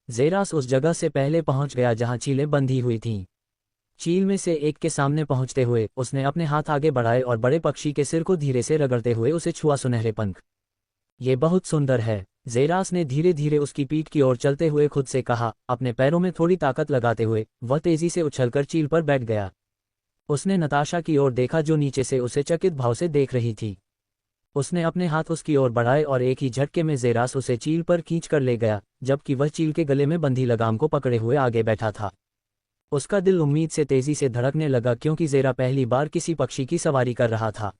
[SPEAKER 1] जेरास उस जगह से पहले पहुंच गया जहां चीलें बंधी हुई थीं। चील में से एक के सामने पहुंचते हुए उसने अपने हाथ आगे बढ़ाए और बड़े पक्षी के सिर को धीरे से रगड़ते हुए उसे छुआ। सुनहरे पंख, ये बहुत सुंदर है। जेरास ने धीरे धीरे उसकी पीठ की ओर चलते हुए खुद से कहा। अपने पैरों में थोड़ी ताकत लगाते हुए वह तेजी से उछलकर चील पर बैठ गया। उसने नताशा की ओर देखा जो नीचे से उसे चकित भाव से देख रही थी। उसने अपने हाथ उसकी ओर बढ़ाए और एक ही झटके में जेरास उसे चील पर खींच कर ले गया, जबकि वह चील के गले में बंधी लगाम को पकड़े हुए आगे बैठा था। उसका दिल उम्मीद से तेजी से धड़कने लगा, क्योंकि जेरा पहली बार किसी पक्षी की सवारी कर रहा था।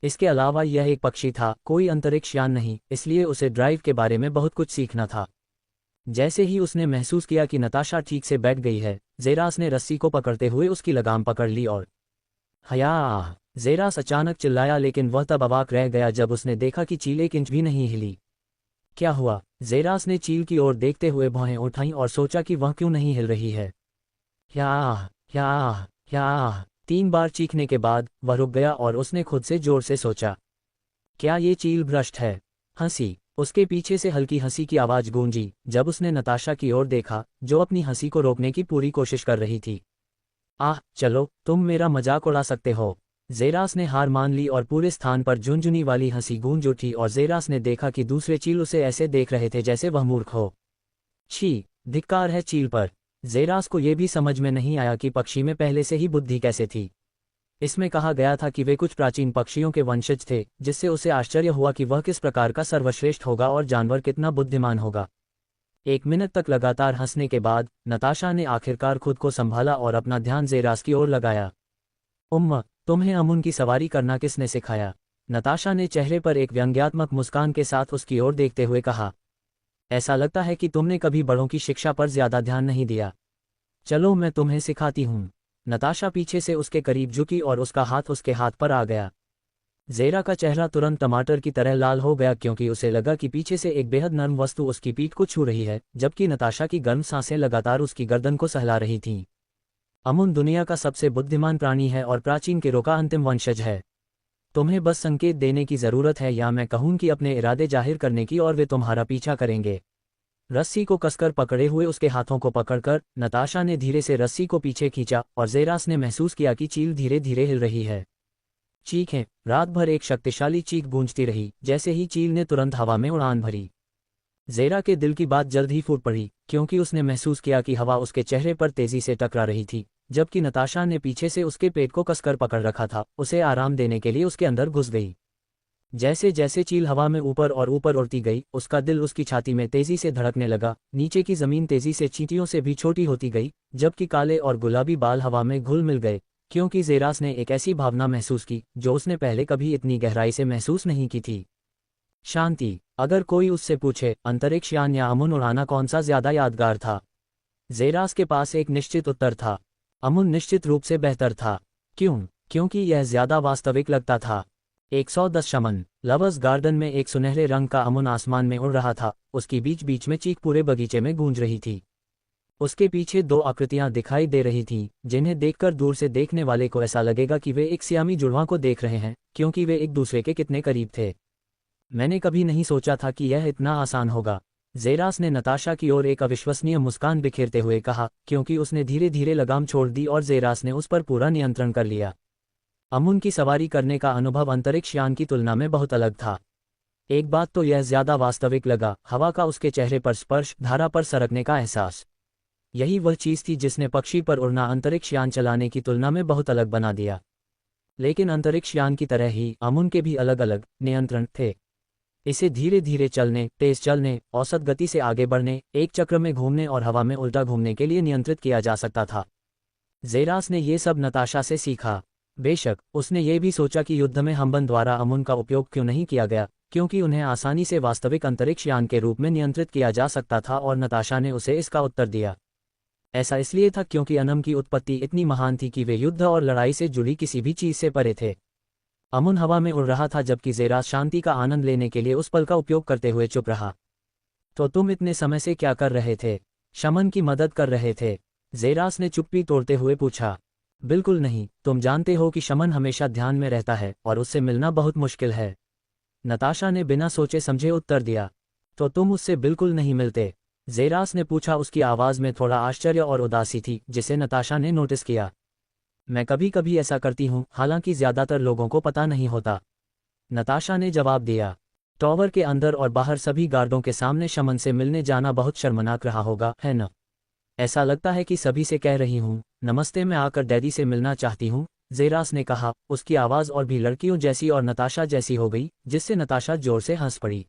[SPEAKER 1] इसके अलावा यह एक पक्षी था, कोई अंतरिक्ष यान नहीं, इसलिए उसे ड्राइव के बारे में बहुत कुछ सीखना था। जैसे ही उसने महसूस किया कि नताशा ठीक से बैठ गई है, जेरास ने रस्सी को पकड़ते हुए उसकी लगाम पकड़ ली और हया! जेरास अचानक चिल्लाया, लेकिन वह तब अवाक रह गया जब उसने देखा कि चील एक इंच भी नहीं हिली। क्या हुआ? जेरास ने चील की ओर देखते हुए भौहें उठाईं और सोचा कि वह क्यों नहीं हिल रही है। या, या, या। 3 बार चीखने के बाद वह रुक गया और उसने खुद से जोर से सोचा, क्या ये चील भ्रष्ट है? हंसी। उसके पीछे से हल्की हंसी की आवाज गूंजी जब उसने नताशा की ओर देखा, जो अपनी हंसी को रोकने की पूरी कोशिश कर रही थी। आह, चलो, तुम मेरा मजाक उड़ा सकते हो। जेरास ने हार मान ली और पूरे स्थान पर झुनझुनी वाली हंसी गूंज उठी और जेरास ने देखा कि दूसरे चील उसे ऐसे देख रहे थे जैसे वह मूर्ख हो। छी, धिक्कार है चील पर। जेरास को यह भी समझ में नहीं आया कि पक्षी में पहले से ही बुद्धि कैसे थी। इसमें कहा गया था कि वे कुछ प्राचीन पक्षियों के वंशज थे, जिससे उसे आश्चर्य हुआ कि वह किस प्रकार का सर्वश्रेष्ठ होगा और जानवर कितना बुद्धिमान होगा। 1 मिनट तक लगातार हंसने के बाद नताशा ने आखिरकार खुद को संभाला और अपना ध्यान जेरास की ओर लगाया। तुम्हें अमुन की सवारी करना किसने सिखाया? नताशा ने चेहरे पर एक व्यंग्यात्मक मुस्कान के साथ उसकी ओर देखते हुए कहा। ऐसा लगता है कि तुमने कभी बड़ों की शिक्षा पर ज्यादा ध्यान नहीं दिया। चलो मैं तुम्हें सिखाती हूँ। नताशा पीछे से उसके करीब झुकी और उसका हाथ उसके हाथ पर आ गया। जेरा का चेहरा तुरंत टमाटर की तरह लाल हो गया क्योंकि उसे लगा कि पीछे से एक बेहद नर्म वस्तु उसकी पीठ को छू रही है, जबकि नताशा की गर्म सांसें लगातार उसकी गर्दन को सहला रही थीं। अमुन दुनिया का सबसे बुद्धिमान प्राणी है और प्राचीन केरों का अंतिम वंशज है। तुम्हें बस संकेत देने की जरूरत है या मैं कहूं कि अपने इरादे जाहिर करने की, और वे तुम्हारा पीछा करेंगे। रस्सी को कसकर पकड़े हुए उसके हाथों को पकड़कर नताशा ने धीरे से रस्सी को पीछे खींचा और जेरास ने महसूस किया कि चील धीरे धीरे हिल रही है। चीखें। रात भर एक शक्तिशाली चीख गूंजती रही। जैसे ही चील ने तुरंत हवा में उड़ान भरी, जेरा के दिल की बात जल्द ही फूट पड़ी, क्योंकि उसने महसूस किया कि हवा उसके चेहरे पर तेजी से टकरा रही थी, जबकि नताशा ने पीछे से उसके पेट को कसकर पकड़ रखा था, उसे आराम देने के लिए उसके अंदर घुस गई। जैसे जैसे चील हवा में ऊपर और ऊपर उड़ती गई, उसका दिल उसकी छाती में तेजी से धड़कने लगा। नीचे की जमीन तेजी से चींटियों से भी छोटी होती गई, जबकि काले और गुलाबी बाल हवा में घुल मिल गए, क्योंकि जेरास ने एक ऐसी भावना महसूस की जो उसने पहले कभी इतनी गहराई से महसूस नहीं की थी। शांति। अगर कोई उससे पूछे अंतरिक्ष यान या अमुन उड़ाना कौन सा ज्यादा यादगार था, जेरास के पास एक निश्चित उत्तर था। अमुन निश्चित रूप से बेहतर था। क्यों? क्योंकि यह ज्यादा वास्तविक लगता था। 110 शमन। लवर्स गार्डन में एक सुनहरे रंग का अमुन आसमान में उड़ रहा था। उसकी बीच बीच में चीख पूरे बगीचे में गूंज रही थी। उसके पीछे 2 आकृतियां दिखाई दे रही थीं, जिन्हें देखकर दूर से देखने वाले को ऐसा लगेगा कि वे एक सियामी जुड़वां को देख रहे हैं, क्योंकि वे एक दूसरे के कितने करीब थे। मैंने कभी नहीं सोचा था कि यह इतना आसान होगा, जेरास ने नताशा की ओर एक अविश्वसनीय मुस्कान बिखेरते हुए कहा, क्योंकि उसने धीरे धीरे लगाम छोड़ दी और जेरास ने उस पर पूरा नियंत्रण कर लिया। अमुन की सवारी करने का अनुभव अंतरिक्ष यान की तुलना में बहुत अलग था। एक बात तो यह ज्यादा वास्तविक लगा, हवा का उसके चेहरे पर स्पर्श, धारा पर सरकने का एहसास। यही वह चीज थी जिसने पक्षी पर उड़ना अंतरिक्ष यान चलाने की तुलना में बहुत अलग बना दिया। लेकिन अंतरिक्ष यान की तरह ही अमुन के भी अलग अलग नियंत्रण थे। इसे धीरे धीरे चलने, तेज चलने, औसत गति से आगे बढ़ने, एक चक्र में घूमने और हवा में उल्टा घूमने के लिए नियंत्रित किया जा सकता था। जेरास ने ये सब नताशा से सीखा। बेशक उसने ये भी सोचा कि युद्ध में हम्बन द्वारा अमुन का उपयोग क्यों नहीं किया गया, क्योंकि उन्हें आसानी से वास्तविक अंतरिक्ष यान के रूप में नियंत्रित किया जा सकता था, और नताशा ने उसे इसका उत्तर दिया। ऐसा इसलिए था क्योंकि अनम की उत्पत्ति इतनी महान थी कि वे युद्ध और लड़ाई से जुड़ी किसी भी चीज से परे थे। अमुन हवा में उड़ रहा था, जबकि जेरास शांति का आनंद लेने के लिए उस पल का उपयोग करते हुए चुप रहा। तो तुम इतने समय से क्या कर रहे थे? शमन की मदद कर रहे थे? जेरास ने चुप्पी तोड़ते हुए पूछा। बिल्कुल नहीं, तुम जानते हो कि शमन हमेशा ध्यान में रहता है और उससे मिलना बहुत मुश्किल है। नताशा ने बिना सोचे समझे उत्तर दिया। तो तुम उससे बिल्कुल नहीं मिलते? जेरास ने पूछा। उसकी आवाज में थोड़ा आश्चर्य और उदासी थी, जिसे नताशा ने नोटिस किया। मैं कभी कभी ऐसा करती हूँ, हालांकि ज्यादातर लोगों को पता नहीं होता, नताशा ने जवाब दिया। टॉवर के अंदर और बाहर सभी गार्डों के सामने शमन से मिलने जाना बहुत शर्मनाक रहा होगा, है न? ऐसा लगता है कि सभी से कह रही हूँ, नमस्ते, मैं आकर डैडी से मिलना चाहती हूँ, जेरास ने कहा। उसकी आवाज़ और भी लड़कियों जैसी और नताशा जैसी हो गई, जिससे नताशा जोर से हंस पड़ी।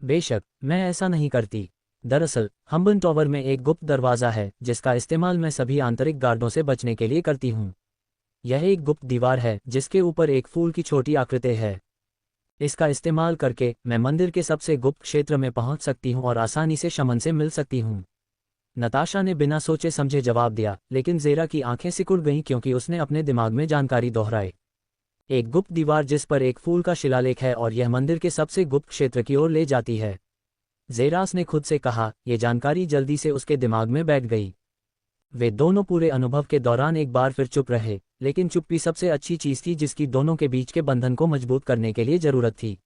[SPEAKER 1] बेशक मैं ऐसा नहीं करती। दरअसल हम्बन टॉवर में एक गुप्त दरवाज़ा है, जिसका इस्तेमाल मैं सभी आंतरिक गार्डों से बचने के लिए करती हूँ। यह एक गुप्त दीवार है जिसके ऊपर एक फूल की छोटी आकृति है। इसका इस्तेमाल करके मैं मंदिर के सबसे गुप्त क्षेत्र में पहुंच सकती हूं और आसानी से शमन से मिल सकती हूं। नताशा ने बिना सोचे समझे जवाब दिया, लेकिन जेरा की आंखें सिकुड़ गईं क्योंकि उसने अपने दिमाग में जानकारी दोहराई। एक गुप्त दीवार जिस पर एक फूल का शिलालेख है और यह मंदिर के सबसे गुप्त क्षेत्र की ओर ले जाती है। जेरास ने खुद से कहा। यह जानकारी जल्दी से उसके दिमाग में बैठ गई। वे दोनों पूरे अनुभव के दौरान एक बार फिर चुप रहे, लेकिन चुप्पी सबसे अच्छी चीज थी जिसकी दोनों के बीच के बंधन को मजबूत करने के लिए जरूरत थी।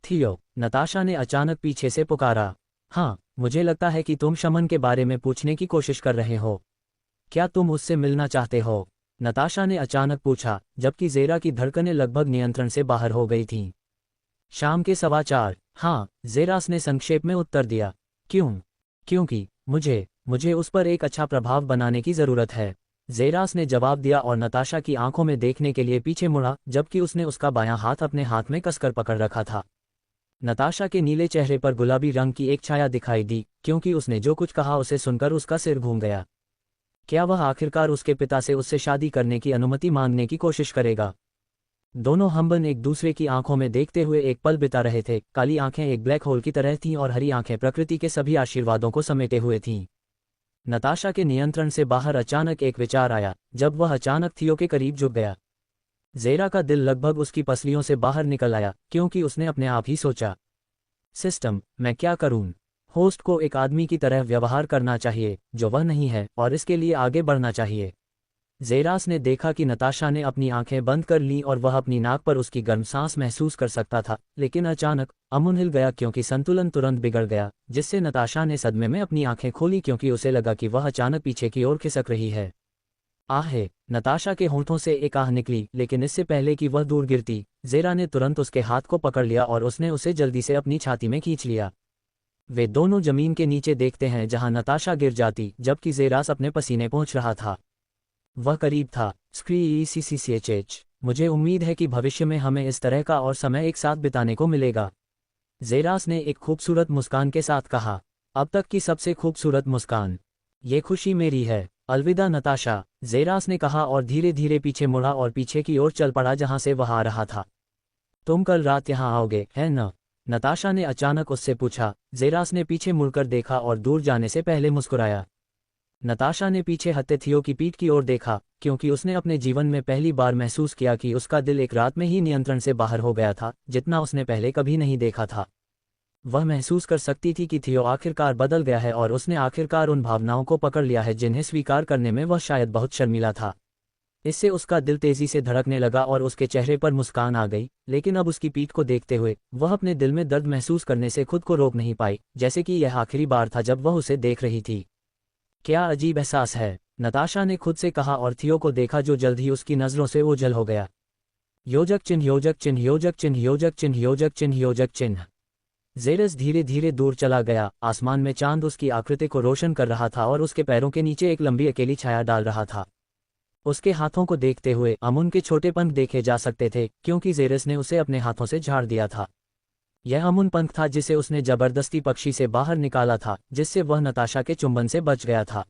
[SPEAKER 1] थियो, नताशा ने अचानक पीछे से पुकारा। हाँ, मुझे लगता है कि तुम शमन के बारे में पूछने की कोशिश कर रहे हो। क्या तुम उससे मिलना चाहते हो? नताशा ने अचानक पूछा, जबकि ज़ेरा की धड़कनें लगभग नियंत्रण से बाहर हो गई थीं। शाम के 4:15। हाँ, ज़ेरास ने संक्षेप में उत्तर दिया। क्यों? क्योंकि मुझे उस पर एक अच्छा प्रभाव बनाने की ज़रूरत है, ज़ेरास ने जवाब दिया और नताशा की आंखों में देखने के लिए पीछे मुड़ा, जबकि उसने उसका बायां हाथ अपने हाथ में कसकर पकड़ रखा था। नताशा के नीले चेहरे पर गुलाबी रंग की एक छाया दिखाई दी, क्योंकि उसने जो कुछ कहा उसे सुनकर उसका सिर घूम गया। क्या वह आखिरकार उसके पिता से उससे शादी करने की अनुमति मांगने की कोशिश करेगा? दोनों हमबन एक दूसरे की आंखों में देखते हुए एक पल बिता रहे थे। काली आंखें एक ब्लैक होल की तरह थीं और हरी आंखें प्रकृति के सभी आशीर्वादों को समेटे हुए थीं। नताशा के नियंत्रण से बाहर अचानक एक विचार आया, जब वह अचानक थियो के करीब झुक गया। ज़ेरा का दिल लगभग उसकी पसलियों से बाहर निकल आया, क्योंकि उसने अपने आप ही सोचा, सिस्टम, मैं क्या करूं? होस्ट को एक आदमी की तरह व्यवहार करना चाहिए, जो वह नहीं है, और इसके लिए आगे बढ़ना चाहिए। ज़ेरास ने देखा कि नताशा ने अपनी आंखें बंद कर लीं और वह अपनी नाक पर उसकी गर्म सांस महसूस कर सकता था, लेकिन अचानक अमुन हिल गया क्योंकि संतुलन तुरंत बिगड़ गया, जिससे नताशा ने सदमे में अपनी आंखें खोली क्योंकि उसे लगा कि वह अचानक पीछे की ओर खिसक रही है। आहे! नताशा के होंठों से एक आह निकली, लेकिन इससे पहले कि वह दूर गिरती, ज़ेरा ने तुरंत उसके हाथ को पकड़ लिया और उसने उसे जल्दी से अपनी छाती में खींच लिया। वे दोनों जमीन के नीचे देखते हैं जहां नताशा गिर जाती, जबकि ज़ेरास अपने पसीने पोंछ रहा था। वह करीब था। स्क्रीईसीसीएचएच, मुझे उम्मीद है कि भविष्य में हमें इस तरह का और समय एक साथ बिताने को मिलेगा, ज़ेरास ने एक खूबसूरत मुस्कान के साथ कहा। अब तक की सबसे खूबसूरत मुस्कान। ये खुशी मेरी है। अलविदा नताशा, ज़ेरास ने कहा और धीरे धीरे पीछे मुड़ा और पीछे की ओर चल पड़ा जहां से वह आ रहा था। तुम कल रात यहाँ आओगे, है न? नताशा ने अचानक उससे पूछा। ज़ेरास ने पीछे मुड़कर देखा और दूर जाने से पहले मुस्कुराया। नताशा ने पीछे हत्ते थियो की पीठ की ओर देखा, क्योंकि उसने अपने जीवन में पहली बार महसूस किया कि उसका दिल एक रात में ही नियंत्रण से बाहर हो गया था, जितना उसने पहले कभी नहीं देखा था। वह महसूस कर सकती थी कि थियो आखिरकार बदल गया है और उसने आखिरकार उन भावनाओं को पकड़ लिया है जिन्हें स्वीकार करने में वह शायद बहुत शर्मीला था। इससे उसका दिल तेजी से धड़कने लगा और उसके चेहरे पर मुस्कान आ गई, लेकिन अब उसकी पीठ को देखते हुए वह अपने दिल में दर्द महसूस करने से खुद को रोक नहीं पाई, जैसे कि यह आखिरी बार था जब वह उसे देख रही थी। क्या अजीब एहसास है, नताशा ने खुद से कहा और थियो को देखा जो जल्द ही उसकी नज़रों से ओझल हो गया। योजक चिन्ह, योजक चिन्ह, योजक चिन्ह, योजक चिन्ह, योजक चिन्ह, योजक चिन्ह। ज़ेरस धीरे धीरे दूर चला गया। आसमान में चांद उसकी आकृति को रोशन कर रहा था और उसके पैरों के नीचे एक लंबी अकेली छाया डाल रहा था। उसके हाथों को देखते हुए अमुन के छोटे पंख देखे जा सकते थे, क्योंकि ज़ेरस ने उसे अपने हाथों से झाड़ दिया था। यह अमुन पंख था जिसे उसने जबरदस्ती पक्षी से बाहर निकाला था, जिससे वह नताशा के चुंबन से बच गया था।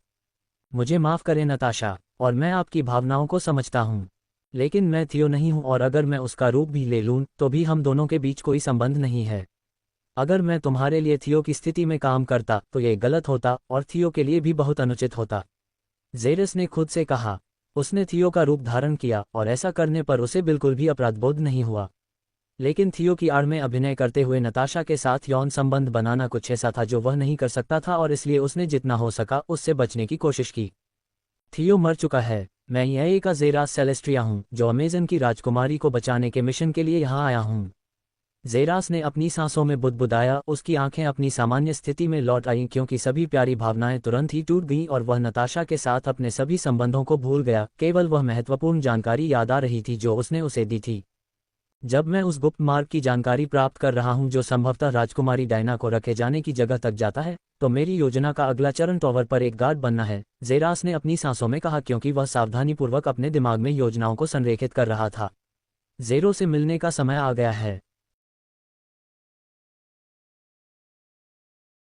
[SPEAKER 1] मुझे माफ़ करें नताशा, और मैं आपकी भावनाओं को समझता हूँ, लेकिन मैं थियो नहीं हूँ और अगर मैं उसका रूप भी ले लूँ तो भी हम दोनों के बीच कोई संबंध नहीं है। अगर मैं तुम्हारे लिए थियो की स्थिति में काम करता तो ये गलत होता और थियो के लिए भी बहुत अनुचित होता, ज़ेरस ने खुद से कहा। उसने थियो का रूप धारण किया और ऐसा करने पर उसे बिल्कुल भी अपराधबोध नहीं हुआ, लेकिन थियो की आड़ में अभिनय करते हुए नताशा के साथ यौन संबंध बनाना कुछ ऐसा था जो वह नहीं कर सकता था और इसलिए उसने जितना हो सका उससे बचने की कोशिश की। थियो मर चुका है। मैं यह का ज़ेरास सेलेस्ट्रिया हूँ, जो अमेज़न की राजकुमारी को बचाने के मिशन के लिए यहाँ आया हूँ। ज़ेरास ने अपनी सांसों में बुदबुदाया। उसकी आंखें अपनी सामान्य स्थिति में लौट आईं क्योंकि सभी प्यारी भावनाएं तुरंत ही टूट गईं और वह नताशा के साथ अपने सभी संबंधों को भूल गया। केवल वह महत्वपूर्ण जानकारी याद आ रही थी जो उसने उसे दी थी। जब मैं उस गुप्त मार्ग की जानकारी प्राप्त कर रहा हूं जो संभवतः राजकुमारी डायना को रखे जाने की जगह तक जाता है, तो मेरी योजना का अगला चरण टॉवर पर एक गार्ड बनना है, ज़ेरास ने अपनी सांसों में कहा क्योंकि वह सावधानीपूर्वक अपने दिमाग में योजनाओं को संरेखित कर रहा था। ज़ेरो से मिलने का समय आ गया है।